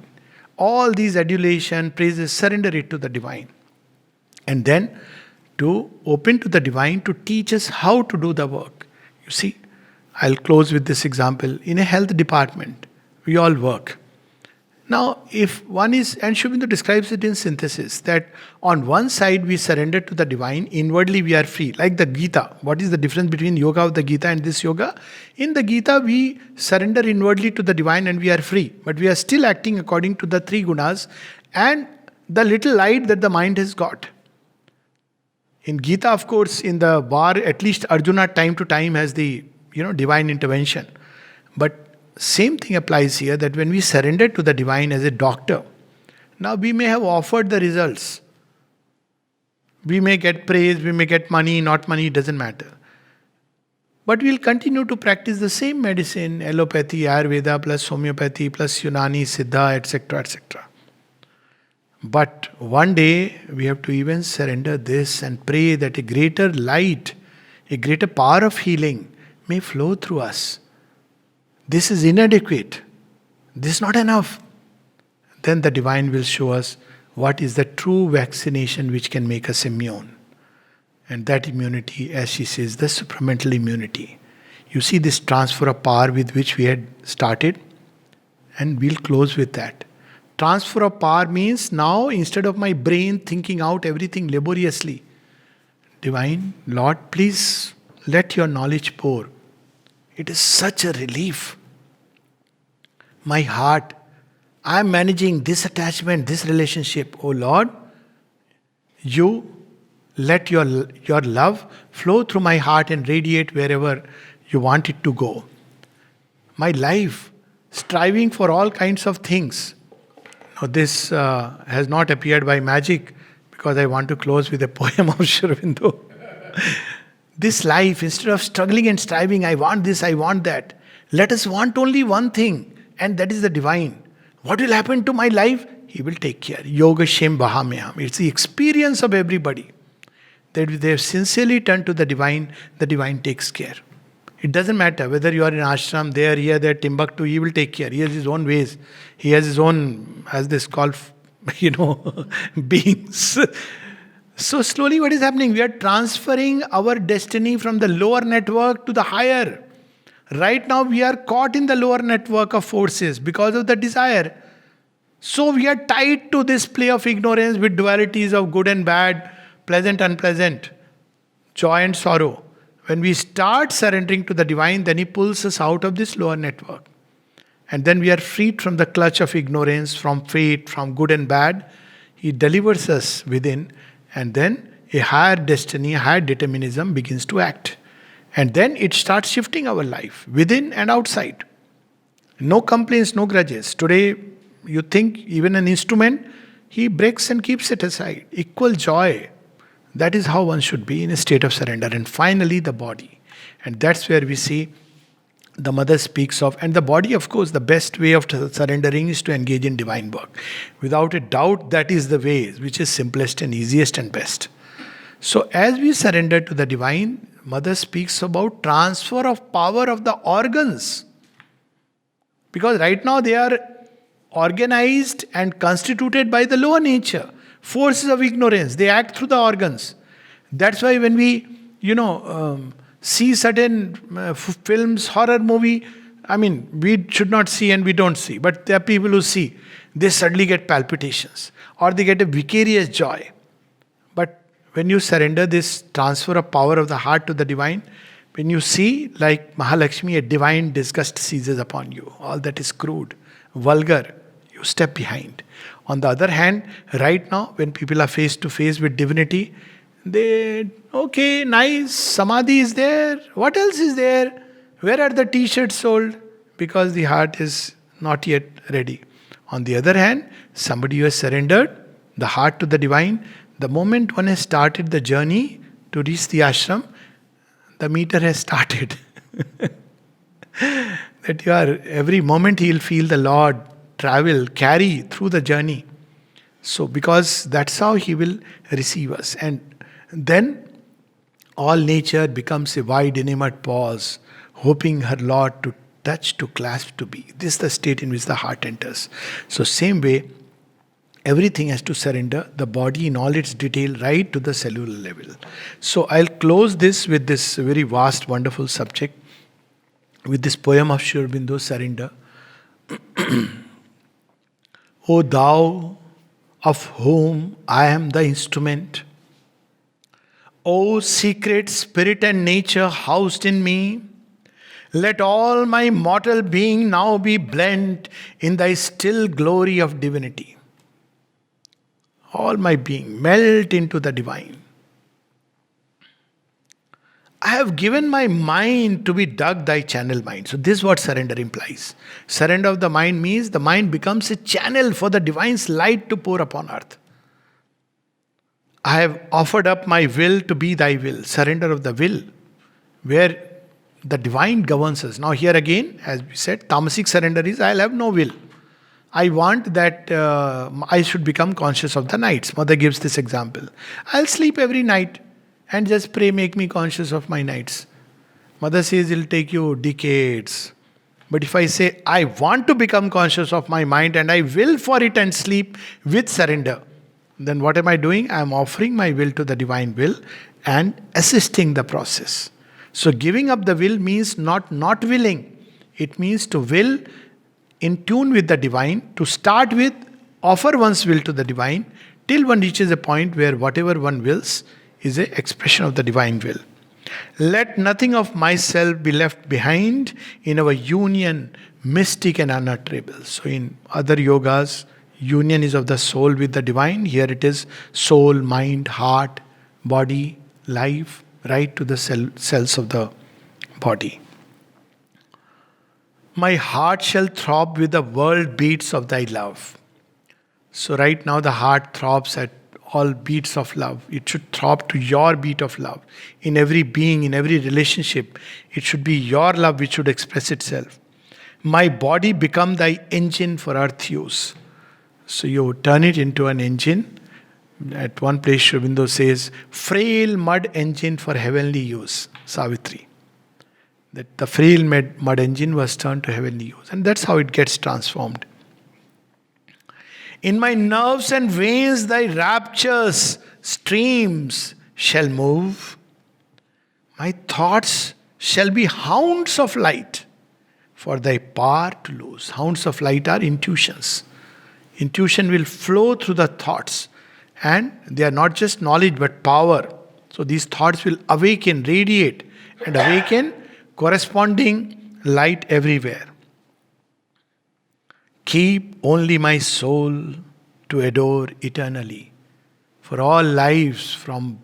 All these adulation, praises, surrender it to the divine. And then to open to the divine to teach us how to do the work. You see, I'll close with this example. In a health department, we all work. Now, if one is, and Sri Aurobindo describes it in synthesis, that on one side we surrender to the divine, inwardly we are free. Like the Gita. What is the difference between yoga of the Gita and this yoga? In the Gita, we surrender inwardly to the divine and we are free. But we are still acting according to the three gunas. And the little light that the mind has got. In Gita, of course, in the war, at least Arjuna time to time has the divine intervention. But same thing applies here, that when we surrender to the divine as a doctor, now we may have offered the results. We may get praise, we may get money, not money, it doesn't matter. But we'll continue to practice the same medicine, allopathy, Ayurveda, plus homeopathy, plus Unani, Siddha, etc., etc. But one day we have to even surrender this and pray that a greater light, a greater power of healing may flow through us. This is inadequate. This is not enough. Then the divine will show us what is the true vaccination which can make us immune. And that immunity, as she says, the supramental immunity. You see this transfer of power with which we had started, and we'll close with that. Transfer of power means now instead of my brain thinking out everything laboriously, divine Lord, please let your knowledge pour. It is such a relief. My heart, I am managing this attachment, this relationship. Oh Lord, you let your love flow through my heart and radiate wherever you want it to go. My life, striving for all kinds of things. Now this has not appeared by magic, because I want to close with a poem of Sri Aurobindo. This life, instead of struggling and striving, I want this, I want that. Let us want only one thing, and that is the divine. What will happen to my life? He will take care. Yoga Shem Bahamyam. It's the experience of everybody. That if they have sincerely turned to the divine takes care. It doesn't matter whether you are in ashram, there, here, there, Timbuktu, he will take care. He has his own ways. He has his own, as this called, beings. So slowly what is happening? We are transferring our destiny from the lower network to the higher. Right now we are caught in the lower network of forces because of the desire. So we are tied to this play of ignorance with dualities of good and bad, pleasant, unpleasant, joy and sorrow. When we start surrendering to the divine, then he pulls us out of this lower network. And then we are freed from the clutch of ignorance, from fate, from good and bad. He delivers us within, and then a higher destiny, a higher determinism begins to act. And then it starts shifting our life, within and outside. No complaints, no grudges. Today, you think even an instrument, he breaks and keeps it aside. Equal joy. That is how one should be in a state of surrender. And finally, the body. And that's where we see the mother speaks of. And the body, of course, the best way of surrendering is to engage in divine work. Without a doubt, that is the way which is simplest and easiest and best. So as we surrender to the divine, mother speaks about transfer of power of the organs. Because right now they are organized and constituted by the lower nature. Forces of ignorance, they act through the organs. That's why when we, see certain films, horror movie, we should not see and we don't see. But there are people who see. They suddenly get palpitations. Or they get a vicarious joy. But when you surrender this transfer of power of the heart to the divine, when you see, like Mahalakshmi, a divine disgust seizes upon you. All that is crude, vulgar, you step behind. On the other hand, right now, when people are face to face with divinity, okay, nice, samadhi is there. What else is there? Where are the t-shirts sold? Because the heart is not yet ready. On the other hand, somebody who has surrendered the heart to the divine, the moment one has started the journey to reach the ashram, the meter has started. That every moment he will feel the Lord travel, carry through the journey. So, because that's how he will receive us. And then all nature becomes a wide inanimate pause, hoping her Lord to touch, to clasp, to be. This is the state in which the heart enters. So, same way, everything has to surrender, the body in all its detail, right to the cellular level. So, I'll close this with this very vast, wonderful subject, with this poem of Sri Aurobindo, Surrender. O thou of whom I am the instrument, O secret spirit and nature housed in me, let all my mortal being now be blent in thy still glory of divinity. all my being, melt into the divine. I have given my mind to be dug thy channel mind. So this is what surrender implies. Surrender of the mind means the mind becomes a channel for the divine's light to pour upon earth. I have offered up my will to be thy will. Surrender of the will, where the divine governs us. Now here again, as we said, tamasic surrender is I'll have no will. I want that I should become conscious of the nights. Mother gives this example. I'll sleep every night and just pray, make me conscious of my nights. Mother says it'll take you decades. But if I say, I want to become conscious of my mind and I will for it and sleep with surrender, then what am I doing? I am offering my will to the divine will and assisting the process. So giving up the will means not willing. It means to will in tune with the divine, to start with, offer one's will to the divine, till one reaches a point where whatever one wills is an expression of the divine will. Let nothing of myself be left behind in our union, mystic and unutterable. So in other yogas, union is of the soul with the divine. Here it is soul, mind, heart, body, life, right to the cells of the body. My heart shall throb with the world beats of thy love. So right now the heart throbs at all beats of love. It should throb to your beat of love. In every being, in every relationship, it should be your love which should express itself. My body become thy engine for earth use. So you turn it into an engine. At one place, Sri Aurobindo says, frail mud engine for heavenly use, Savitri. That the frail mud engine was turned to heavenly use. And that's how it gets transformed. In my nerves and veins thy raptures streams shall move. My thoughts shall be hounds of light for thy power to lose. Hounds of light are intuitions. Intuition will flow through the thoughts. And they are not just knowledge but power. So these thoughts will awaken, radiate, and awaken corresponding light everywhere. Keep only my soul to adore eternally. For all lives, from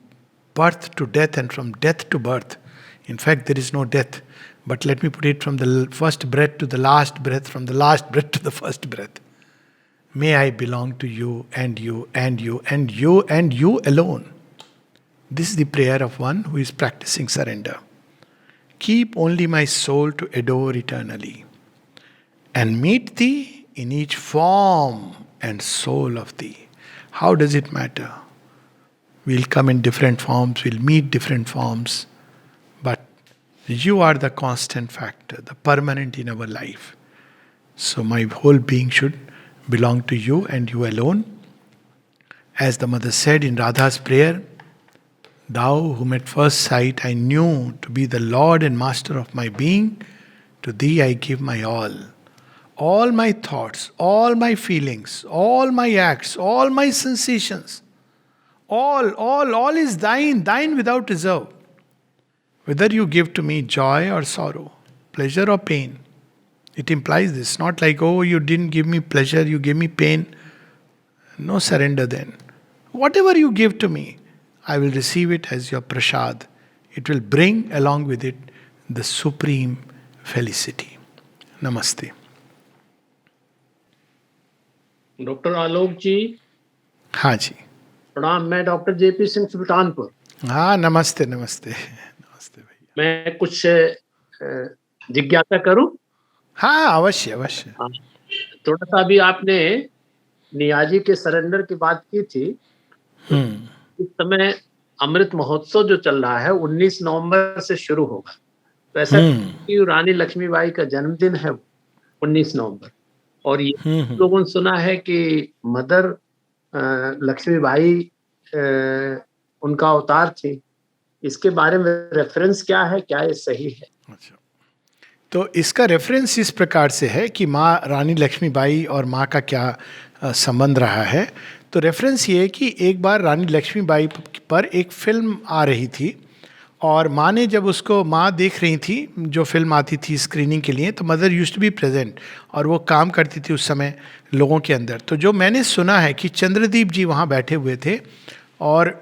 birth to death and from death to birth. In fact, there is no death. But let me put it from the first breath to the last breath, from the last breath to the first breath. May I belong to you and you and you and you and you alone. This is the prayer of one who is practicing surrender. Keep only my soul to adore eternally, and meet thee in each form and soul of thee. How does it matter? We'll come in different forms, we'll meet different forms, but you are the constant factor, the permanent in our life. So my whole being should belong to you and you alone. As the mother said in Radha's prayer, thou whom at first sight I knew to be the Lord and Master of my being, to thee I give my all. All my thoughts, all my feelings, all my acts, all my sensations, all is thine, thine without reserve. Whether you give to me joy or sorrow, pleasure or pain, it implies this. Not like, oh, you didn't give me pleasure, you gave me pain. No surrender then. Whatever you give to me, I will receive it as your prasad. It will bring along with it the supreme felicity. Namaste. Doctor Alok ji. हाँ जी, प्रणाम। मैं doctor JP Singh Sultanpur. हाँ, नमस्ते नमस्ते नमस्ते भैया। मैं कुछ जिज्ञासा करूं? हाँ, अवश्य अवश्य। थोड़ा सा अभी आपने नियाजी के सरेंडर की बात की थी। इस समय अमृत महोत्सव जो चल रहा है 19 नवंबर से शुरू होगा। तो ऐसा कि रानी लक्ष्मीबाई का जन्मदिन है 19 नवंबर, और ये लोगों ने सुना है कि मदर लक्ष्मीबाई उनका अवतार थी। इसके बारे में रेफरेंस क्या है, क्या ये सही है? अच्छा, तो इसका रेफरेंस इस प्रकार से है कि माँ रानी लक्ष्मीबाई और माँ का क्या संबंध रहा है। तो रेफरेंस ये है कि एक बार रानी लक्ष्मीबाई पर एक फिल्म आ रही थी और माँ ने जब उसको, माँ देख रही थी जो फिल्म आती थी स्क्रीनिंग के लिए, तो mother used to be present और वो काम करती थी उस समय लोगों के अंदर। तो जो मैंने सुना है कि चंद्रदीप जी वहाँ बैठे हुए थे और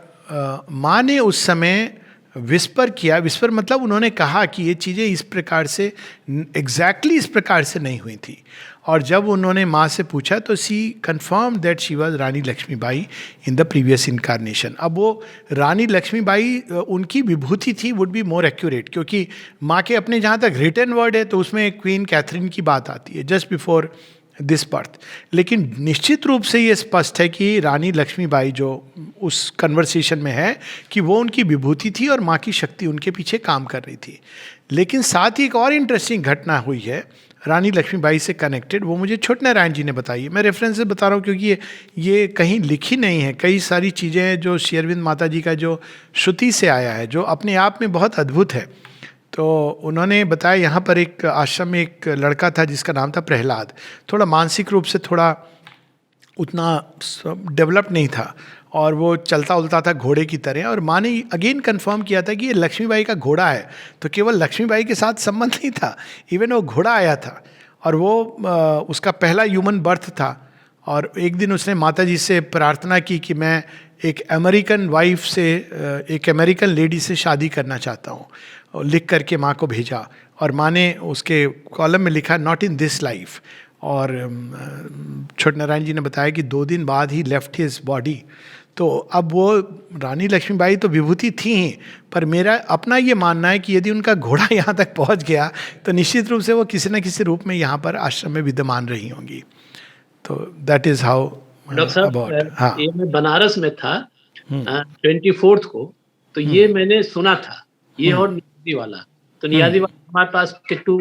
माँ ने उस समय विस्पर किया। विस्पर मतलब उन्होंने कहा कि ये चीज़ें इस प्रकार से, एग्जैक्टली इस प्रकार से नहीं हुई थी। और जब उन्होंने माँ से पूछा तो she confirm that she was Rani Lakshmibai in the previous incarnation. अब वो रानी लक्ष्मीबाई उनकी विभूति थी, वुड बी मोर एक्यूरेट, क्योंकि माँ के अपने जहाँ तक रिटन वर्ड है तो उसमें क्वीन कैथरीन की बात आती है जस्ट बिफोर दिस बर्थ। लेकिन निश्चित रूप से ये स्पष्ट है कि रानी लक्ष्मीबाई जो उस कन्वर्सेशन में है कि वो उनकी विभूति थी और माँ की शक्ति उनके पीछे काम कर रही थी। लेकिन साथ ही एक और इंटरेस्टिंग घटना हुई है रानी लक्ष्मीबाई से कनेक्टेड, वो मुझे छोटे नारायण जी ने बताई। मैं रेफरेंस से बता रहा हूँ क्योंकि ये कहीं लिखी नहीं है। कई सारी चीज़ें हैं जो श्री अरविंद माता जी का जो श्रुति से आया है, जो अपने आप में बहुत अद्भुत है। तो उन्होंने बताया यहाँ पर एक आश्रम में एक लड़का था जिसका नाम था प्रहलाद। थोड़ा मानसिक रूप से थोड़ा उतना डेवलप नहीं था और वो चलता उलता था घोड़े की तरह। और माँ ने अगेन कंफर्म किया था कि ये लक्ष्मीबाई का घोड़ा है। तो केवल लक्ष्मीबाई के साथ संबंध नहीं था, इवन वो घोड़ा आया था और वो उसका पहला ह्यूमन बर्थ था। और एक दिन उसने माता जी से प्रार्थना की कि मैं एक अमेरिकन वाइफ से, एक अमेरिकन लेडी से शादी करना चाहता हूँ, और लिख करके माँ को भेजा। और माँ ने उसके कॉलम में लिखा नॉट इन दिस लाइफ। और छोटे नारायण जी ने बताया कि 2 दिन बाद ही लेफ्ट हिज बॉडी। तो अब वो रानी लक्ष्मीबाई तो विभूति थी ही, पर मेरा अपना ये मानना है कि यदि उनका घोड़ा यहाँ तक पहुँच गया तो निश्चित रूप से वो किसी न किसी रूप में यहाँ पर आश्रम में विद्यमान रही होंगी। तो दैट इज हाउ डॉक्टर साहब, अबाउट। हाँ, ये मैं बनारस में था 24 को, तो ये मैंने सुना था, ये और नियाजी वाला। तो नियाजी वाला हमारे पास किट्टू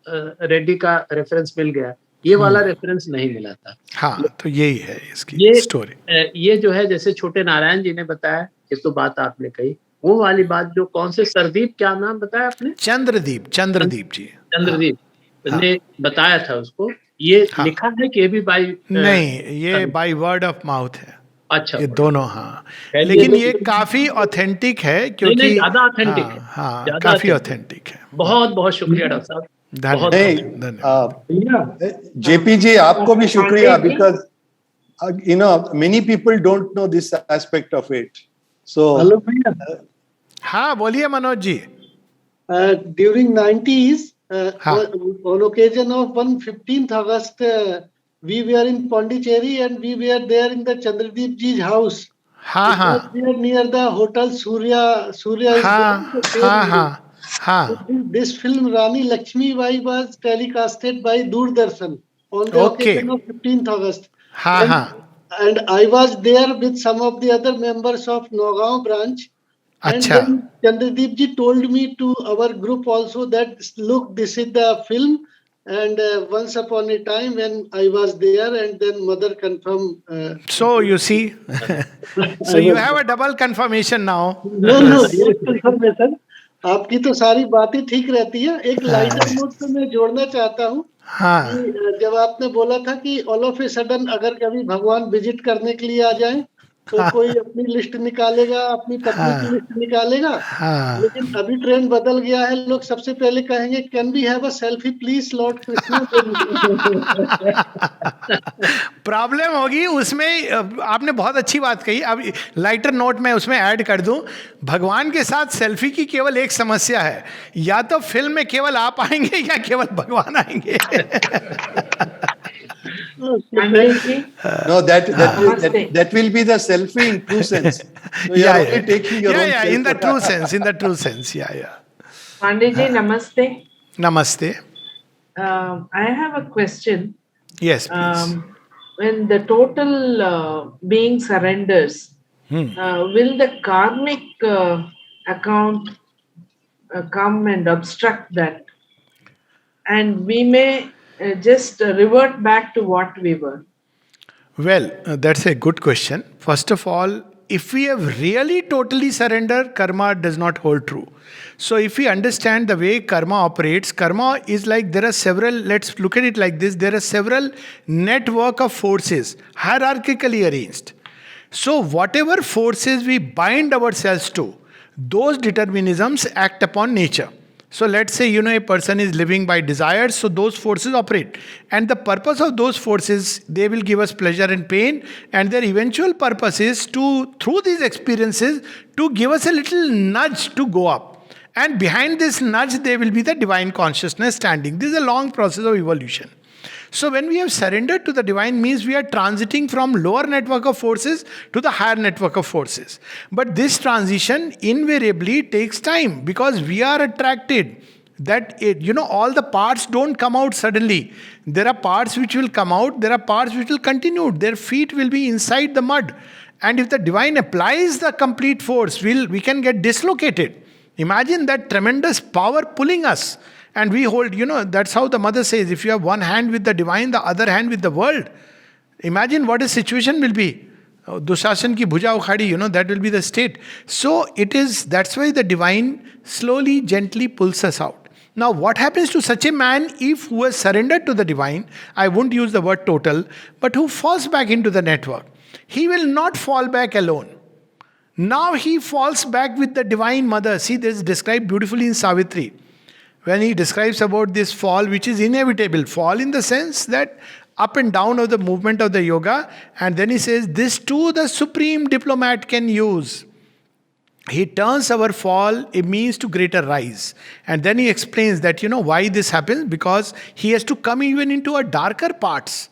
रेड्डी का रेफरेंस मिल गया, ये वाला रेफरेंस नहीं मिला था। हाँ, तो यही है इसकी ये स्टोरी। ये जो है, जैसे छोटे नारायण जी ने बताया, ये तो बात आपने कही, वो वाली बात जो कौन से सरदीप, क्या नाम बताया आपने? चंद्रदीप, चंद्रदीप जी। चंद्रदीप हाँ, ने बताया था उसको। ये हाँ, लिखा है कि ये भी बाई नहीं, ये बाय वर्ड ऑफ माउथ है। अच्छा, ये दोनों, हाँ। पहले लेकिन तो ये काफी ऑथेंटिक है नहीं क्योंकि ज्यादा ऑथेंटिक है, हाँ, ज्यादा काफी authentic। ऑथेंटिक है। बहुत बहुत शुक्रिया डॉक्टर साहब, बहुत धन्यवाद, धन्यवाद। जेपी जी, आपको भी शुक्रिया, because many people don't know this aspect of it. So hello भैया, हाँ, बोलिए मनोज जी। during 90s, हाँ। on occasion of 15th August, we were in Pondicherry and we were there in the Chandradeep ji's house. हाँ, हाँ, We were near the hotel Surya is हाँ, there, the same हाँ, building. हाँ, हाँ। This film Rani Lakshmibai was telecasted by Doordarshan on the Okay. occasion of 15th August. हाँ, And- हाँ, And I was there with some of the other members of Nagaon branch. And अच्छा, then Chandradeep ji told me to our group also that look, this is the film, and once upon a time when I was there, and then mother confirmed. so you see, so you have a double confirmation now. No, confirmation. आपकी तो सारी बातें ठीक रहती है। एक lighter note पे मैं जोड़ना चाहता हूँ हाँ, कि जब आपने बोला था कि ऑल ऑफ ए सडन अगर कभी भगवान विजिट करने के लिए आ जाए तो कोई अपनी लिस्ट निकालेगा, अपनी पत्नी की लिस्ट निकालेगा। हाँ। लेकिन अभी ट्रेंड बदल गया है, लोग सबसे पहले कहेंगे can we have a selfie please lord Krishna. Problem होगी उसमें। आपने बहुत अच्छी बात कही। अब लाइटर नोट में उसमें ऐड कर दूं, भगवान के साथ सेल्फी की केवल एक समस्या है, या तो फिल्म में केवल आप आएंगे या केवल भगवान आएंगे। no, that will be the selfie in true sense. So you are only taking your own yeah, in the selfie. true sense, yeah. Pandey ji, namaste. Namaste. I have a question. Yes, please. When the total being surrenders, will the karmic account come and obstruct that? And we may just revert back to what we were. Well, that's a good question. First of all, if we have really totally surrendered, karma does not hold true. So if we understand the way karma operates, karma is like there are several, let's look at it like this, there are several network of forces hierarchically arranged. So whatever forces we bind ourselves to, those determinisms act upon nature. So let's say, a person is living by desires, so those forces operate. And the purpose of those forces, they will give us pleasure and pain, and their eventual purpose is to, through these experiences, to give us a little nudge to go up. And behind this nudge, there will be the divine consciousness standing. This is a long process of evolution. So when we have surrendered to the divine, means we are transiting from lower network of forces to the higher network of forces. But this transition invariably takes time, because we are attracted that all the parts don't come out suddenly. There are parts which will come out, there are parts which will continue. Their feet will be inside the mud. And if the divine applies the complete force, we can get dislocated. Imagine that tremendous power pulling us. And we hold, that's how the mother says, if you have one hand with the divine, the other hand with the world. Imagine what a situation will be. Dushashan ki bhuja ukhadi, that will be the state. So that's why the divine slowly, gently pulls us out. Now what happens to such a man who has surrendered to the divine, I won't use the word total, but who falls back into the network? He will not fall back alone. Now he falls back with the divine mother. See, this is described beautifully in Savitri. When he describes about this fall, which is inevitable, fall in the sense that up and down of the movement of the yoga, and then he says, this too the supreme diplomat can use. He turns our fall a means to greater rise. And then he explains that, why this happens, because he has to come even into our darker parts.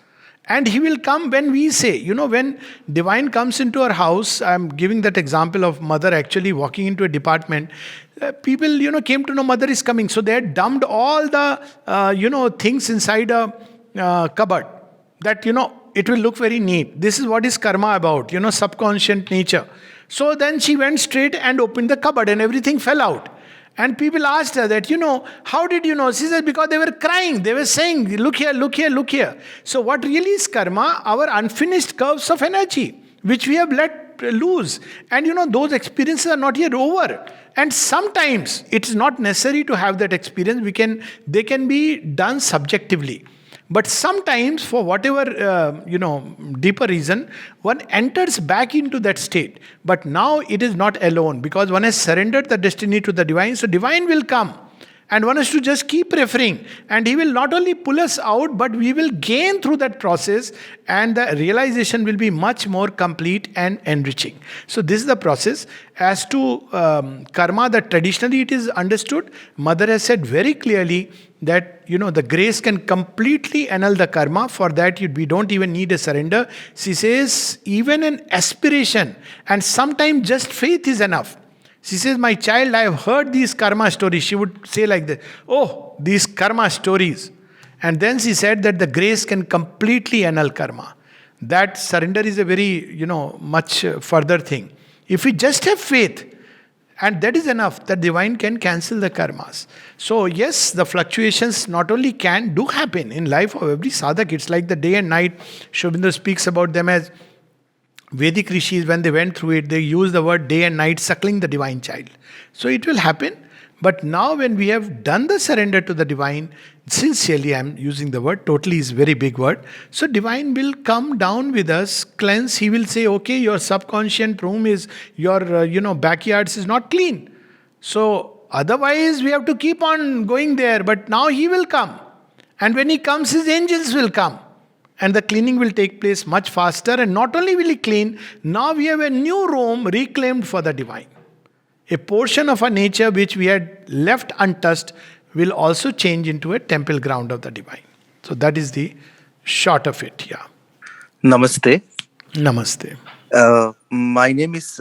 And he will come when we say, when divine comes into our house, I'm giving that example of mother actually walking into a department. People, came to know mother is coming. So they had dumped all the, things inside a cupboard. That, it will look very neat. This is what is karma about, subconscious nature. So then she went straight and opened the cupboard and everything fell out. And people asked her that, how did you know? She said, because they were crying. They were saying, look here, look here, look here. So what really is karma? Our unfinished curves of energy, which we have let loose. And those experiences are not yet over. And sometimes it's not necessary to have that experience. They can be done subjectively. But sometimes, for whatever, deeper reason, one enters back into that state. But now it is not alone, because one has surrendered the destiny to the divine. So divine will come. And one has to just keep referring. And he will not only pull us out, but we will gain through that process. And the realization will be much more complete and enriching. So this is the process. As to karma, that traditionally it is understood, Mother has said very clearly that, the grace can completely annul the karma. For that, we don't even need a surrender. She says, even an aspiration and sometimes just faith is enough. She says, my child, I have heard these karma stories. She would say like this, oh, these karma stories. And then she said that the grace can completely annul karma. That surrender is a very, much further thing. If we just have faith, and that is enough, the divine can cancel the karmas. So yes, the fluctuations not only do happen in life of every sadhak. It's like the day and night. Sri Aurobindo speaks about them as Vedic rishis. When they went through it, they use the word day and night, suckling the divine child. So it will happen. But now when we have done the surrender to the divine, sincerely I'm using the word, totally is a very big word. So divine will come down with us, cleanse. He will say, okay, your subconscious room is, your backyards is not clean. So otherwise we have to keep on going there. But now he will come. And when he comes, his angels will come. And the cleaning will take place much faster. And not only will he clean, now we have a new room reclaimed for the divine. A portion of our nature which we had left untouched will also change into a temple ground of the divine. So that is the short of it. Yeah. Namaste. Namaste. My name is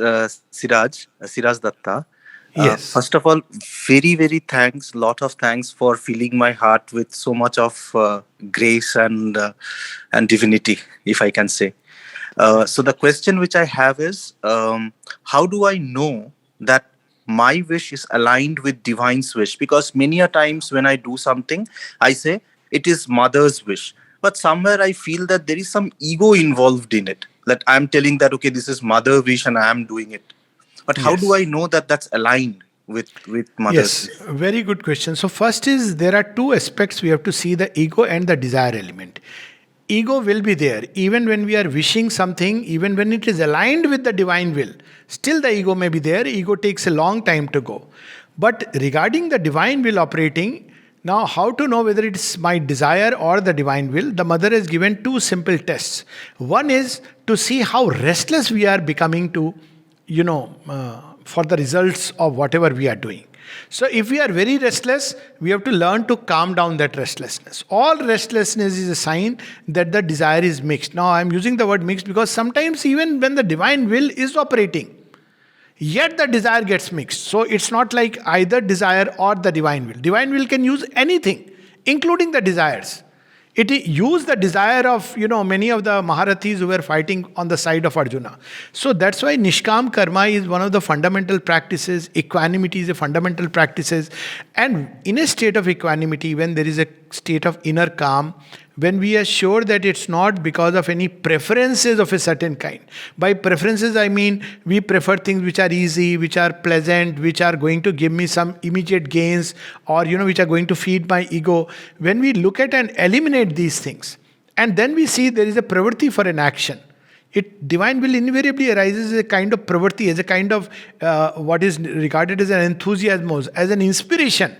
Siraj Datta. Yes. First of all, very, very lot of thanks for filling my heart with so much of grace and divinity, if I can say. So the question which I have is, how do I know that my wish is aligned with divine's wish? Because many a times when I do something, I say it is mother's wish. But somewhere I feel that there is some ego involved in it. That I'm telling that, okay, this is mother wish and I am doing it. But how do I know that that's aligned with mother's wish? Yes, very good question. So first is, there are two aspects we have to see, the ego and the desire element. ego will be there. Even when we are wishing something, even when it is aligned with the divine will, still the ego may be there. Ego takes a long time to go. But regarding the divine will operating, now how to know whether it's my desire or the divine will? The mother has given two simple tests. One is to see how restless we are becoming to, for the results of whatever we are doing. So if we are very restless, we have to learn to calm down that restlessness. All restlessness is a sign that the desire is mixed. Now I am using the word mixed because sometimes even when the divine will is operating, yet the desire gets mixed. So it's not like either desire or the divine will. Divine will can use anything, including the desires. It used the desire of, many of the Maharathis who were fighting on the side of Arjuna. So that's why Nishkam Karma is one of the fundamental practices. Equanimity is a fundamental practices. And in a state of equanimity, when there is a state of inner calm, when we are sure that it's not because of any preferences of a certain kind. By preferences, I mean we prefer things which are easy, which are pleasant, which are going to give me some immediate gains, or which are going to feed my ego. When we look at and eliminate these things, and then we see there is a pravritti for an action. Divine will invariably arises as a kind of pravritti, as a kind of what is regarded as an enthusiasm, as an inspiration.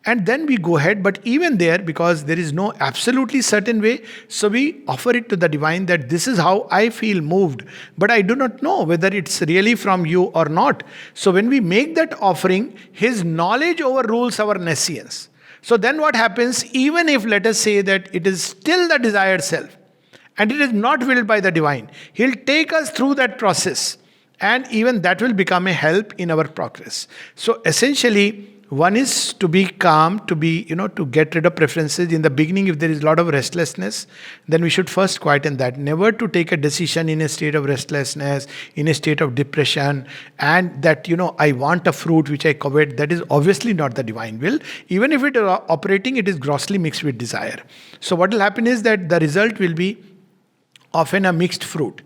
And then we go ahead, but even there, because there is no absolutely certain way, so we offer it to the divine that this is how I feel moved, but I do not know whether it's really from you or not. So when we make that offering, his knowledge overrules our nescience. So then what happens, even if let us say that it is still the desired self, and it is not willed by the divine, he'll take us through that process, and even that will become a help in our progress. So essentially, one is to be calm, to be, to get rid of preferences. In the beginning, if there is a lot of restlessness, then we should first quieten that. Never to take a decision in a state of restlessness, in a state of depression, and that, I want a fruit which I covet. That is obviously not the divine will. Even if it is operating, it is grossly mixed with desire. So what will happen is that the result will be often a mixed fruit.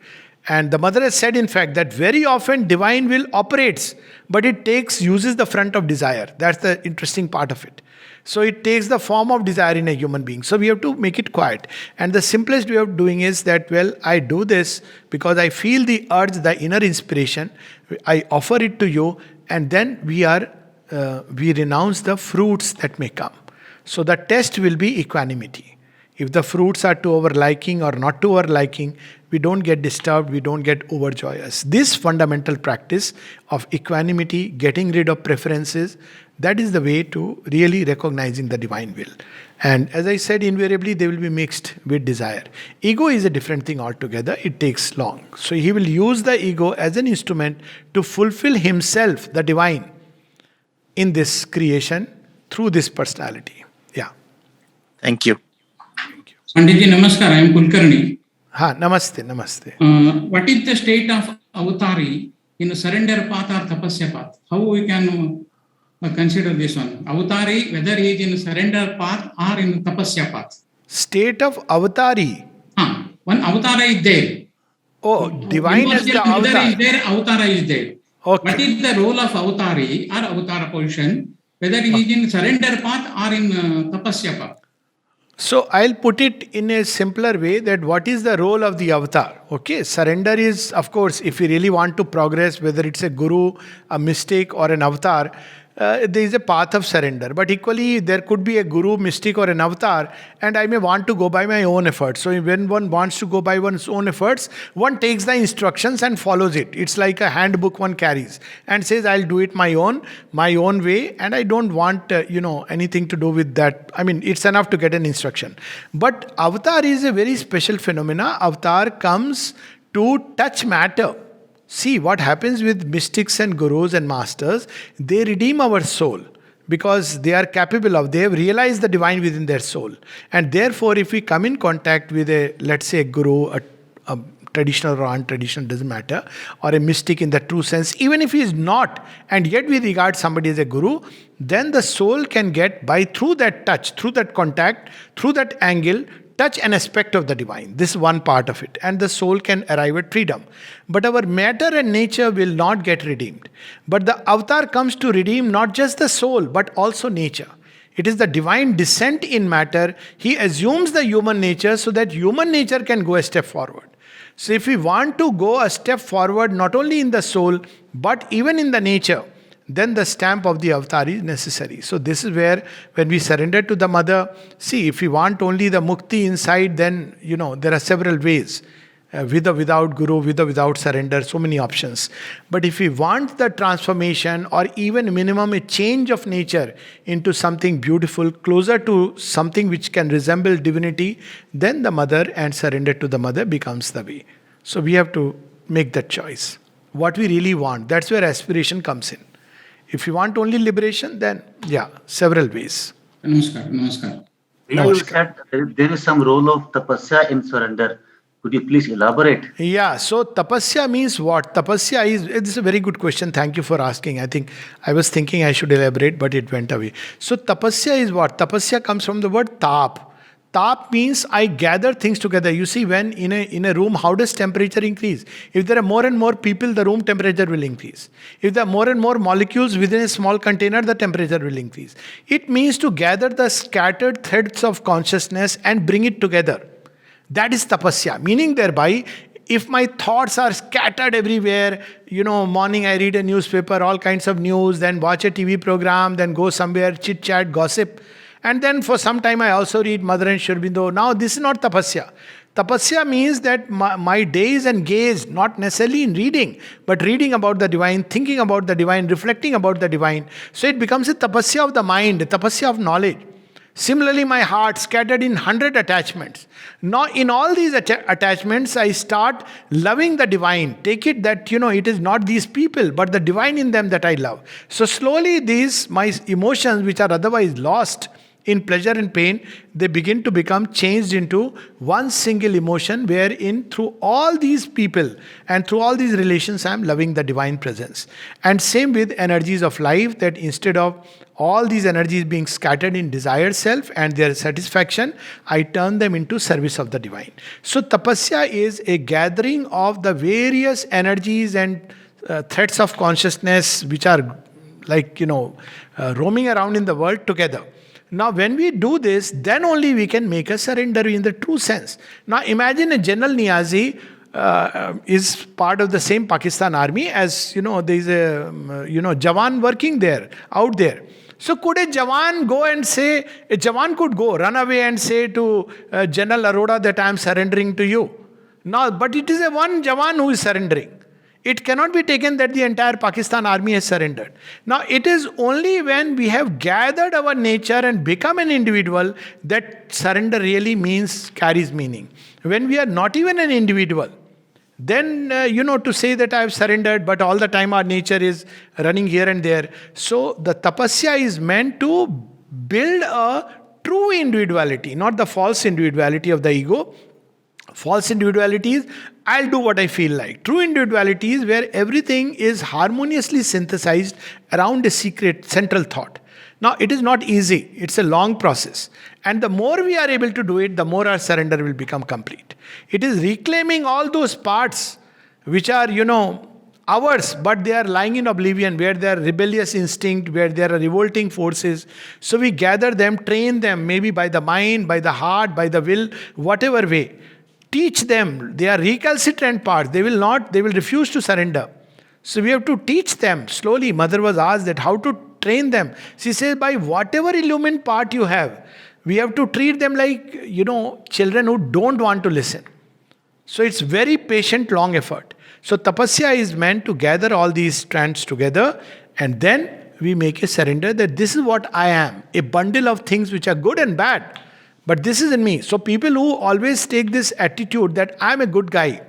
And the mother has said, in fact, that very often divine will operates, but it uses the front of desire. That's the interesting part of it. So it takes the form of desire in a human being. So we have to make it quiet. And the simplest way of doing is that, I do this because I feel the urge, the inner inspiration. I offer it to you, and then we renounce the fruits that may come. So the test will be equanimity. If the fruits are to our liking or not to our liking, we don't get disturbed, we don't get overjoyous. This fundamental practice of equanimity, getting rid of preferences, that is the way to really recognizing the divine will. And as I said, invariably they will be mixed with desire. Ego is a different thing altogether, it takes long. So he will use the ego as an instrument to fulfill himself, the divine, in this creation through this personality. Yeah. Thank you. Panditji, namaskar. I am Kulkarni. Namaste. What is the state of avatari in surrender path or tapasya path? How we can consider this one? Avatari, whether he is in surrender path or in tapasya path. State of avatari. One avatara is there. Oh, divine as the avatar. Is there, avatara is there. Okay. What is the role of avatari or avatara position? Whether he is in surrender path or in tapasya path. So I'll put it in a simpler way that what is the role of the avatar? Okay, surrender is, of course, if we really want to progress, whether it's a guru, a mystic or an avatar, there is a path of surrender. But equally, there could be a guru, mystic or an avatar, and I may want to go by my own efforts. So when one wants to go by one's own efforts, one takes the instructions and follows it. It's like a handbook one carries and says, I'll do it my own way, and I don't want, anything to do with that. I mean, it's enough to get an instruction. But avatar is a very special phenomena. Avatar comes to touch matter. See, what happens with mystics and gurus and masters, they redeem our soul because they are capable of, they have realized the divine within their soul. And therefore, if we come in contact with let's say a guru, a traditional or untraditional, doesn't matter, or a mystic in the true sense, even if he is not, and yet we regard somebody as a guru, then the soul can get, through that touch, through that contact, through that angle, touch an aspect of the divine. This is one part of it. And the soul can arrive at freedom. But our matter and nature will not get redeemed. But the avatar comes to redeem not just the soul, but also nature. It is the divine descent in matter. He assumes the human nature so that human nature can go a step forward. So if we want to go a step forward, not only in the soul, but even in the nature, then the stamp of the avatar is necessary. So this is where, when we surrender to the mother, see, if we want only the mukti inside, then, there are several ways. With or without guru, with or without surrender, so many options. But if we want the transformation, or even minimum a change of nature into something beautiful, closer to something which can resemble divinity, then the mother and surrender to the mother becomes the way. So we have to make that choice. What we really want, that's where aspiration comes in. If you want only liberation, then several ways. Namaskar, namaskar. You said there is some role of tapasya in surrender. Could you please elaborate? Yeah, so tapasya means what? Tapasya it's a very good question. Thank you for asking. I was thinking I should elaborate, but it went away. So tapasya is what? Tapasya comes from the word tap. Tap means I gather things together. You see, when in a room, how does temperature increase? If there are more and more people, the room temperature will increase. If there are more and more molecules within a small container, the temperature will increase. It means to gather the scattered threads of consciousness and bring it together. That is tapasya. Meaning thereby, if my thoughts are scattered everywhere, morning I read a newspaper, all kinds of news, then watch a TV program, then go somewhere, chit chat, gossip. And then for some time I also read Mother and Sri Aurobindo. Now this is not tapasya. Tapasya means that my day is engaged, not necessarily in reading, but reading about the divine, thinking about the divine, reflecting about the divine. So it becomes a tapasya of the mind, a tapasya of knowledge. Similarly, my heart scattered in 100 attachments. Now, in all these attachments, I start loving the divine. Take it that, it is not these people, but the divine in them that I love. So slowly, my emotions, which are otherwise lost in pleasure and pain, they begin to become changed into one single emotion, wherein through all these people and through all these relations, I am loving the divine presence. And same with energies of life, that instead of all these energies being scattered in desired self and their satisfaction, I turn them into service of the divine. So tapasya is a gathering of the various energies and threads of consciousness which are roaming around in the world together. Now, when we do this, then only we can make a surrender in the true sense. Now, imagine a General Niazi is part of the same Pakistan army, as there is a Jawan working there, out there. So could a Jawan go and say, a Jawan could go, run away and say to General Arora that I am surrendering to you. No, but it is a one Jawan who is surrendering. It cannot be taken that the entire Pakistan army has surrendered. Now, it is only when we have gathered our nature and become an individual that surrender really carries meaning. When we are not even an individual, then, to say that I have surrendered, but all the time our nature is running here and there. So, the tapasya is meant to build a true individuality, not the false individuality of the ego. False individuality is, I'll do what I feel like. True individuality is where everything is harmoniously synthesized around a secret central thought. Now, it is not easy. It's a long process. And the more we are able to do it, the more our surrender will become complete. It is reclaiming all those parts which are, ours, but they are lying in oblivion, where there are rebellious instinct, where there are revolting forces. So we gather them, train them, maybe by the mind, by the heart, by the will, whatever way. Teach them. They are recalcitrant parts. They will refuse to surrender. So we have to teach them. Slowly, Mother was asked that how to train them. She says, by whatever illumined part you have, we have to treat them like, children who don't want to listen. So it's very patient, long effort. So tapasya is meant to gather all these strands together, and then we make a surrender that this is what I am, a bundle of things which are good and bad. But this is in me. So people who always take this attitude that I'm a good guy,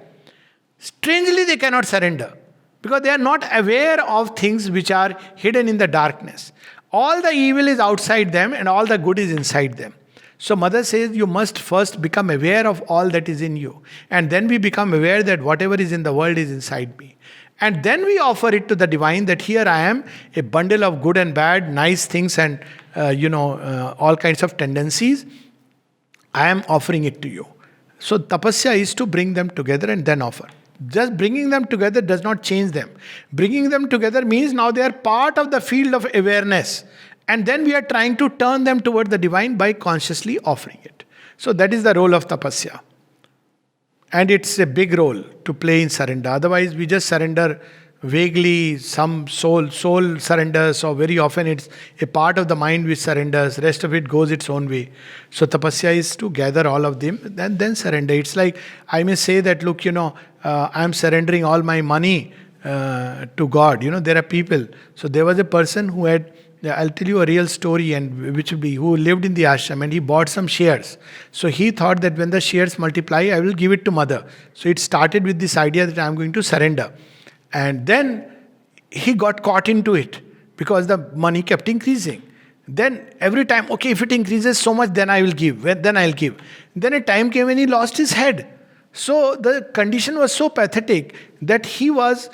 strangely they cannot surrender. Because they are not aware of things which are hidden in the darkness. All the evil is outside them and all the good is inside them. So Mother says you must first become aware of all that is in you. And then we become aware that whatever is in the world is inside me. And then we offer it to the divine that here I am, a bundle of good and bad, nice things and all kinds of tendencies. I am offering it to you. So tapasya is to bring them together and then offer. Just bringing them together does not change them. Bringing them together means now they are part of the field of awareness. And then we are trying to turn them toward the divine by consciously offering it. So that is the role of tapasya. And it's a big role to play in surrender. Otherwise, we just surrender vaguely. Some soul surrenders, or very often it's a part of the mind which surrenders. Rest of it goes its own way. So tapasya is to gather all of them and then surrender. It's like I may say that, look, I'm surrendering all my money to God. There are people. So there was a person who had, I'll tell you a real story, and which will be, who lived in the ashram, and he bought some shares. So he thought that when the shares multiply, I will give it to mother. So it started with this idea that I'm going to surrender. And then he got caught into it because the money kept increasing. Then every time, okay, if it increases so much, then I will give. Then I'll give. Then a time came when he lost his head. So the condition was so pathetic that he was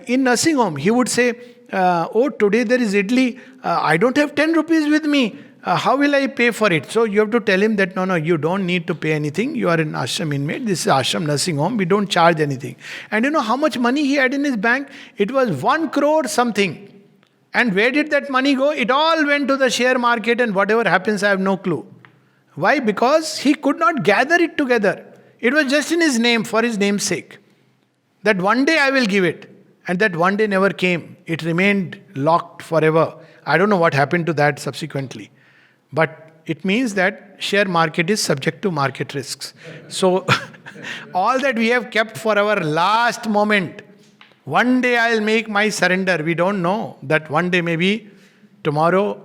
in nursing home. He would say, oh, today there is idli. I don't have 10 rupees with me. How will I pay for it? So you have to tell him that, no, you don't need to pay anything. You are an ashram inmate. This is ashram nursing home. We don't charge anything. And you know how much money he had in his bank? It was 1 crore something. And where did that money go? It all went to the share market, and whatever happens, I have no clue. Why? Because he could not gather it together. It was just in his name, for his name's sake. That one day I will give it. And that one day never came. It remained locked forever. I don't know what happened to that subsequently. But it means that share market is subject to market risks. So all that we have kept for our last moment, one day I'll make my surrender. We don't know. That one day maybe tomorrow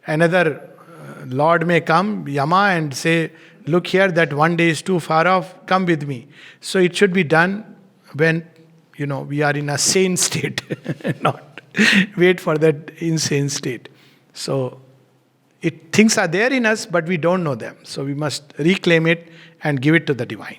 another Lord may come, Yama, and say, look here, that one day is too far off, come with me. So it should be done when we are in a sane state, not wait for that insane state. So things are there in us, but we don't know them. So we must reclaim it and give it to the divine.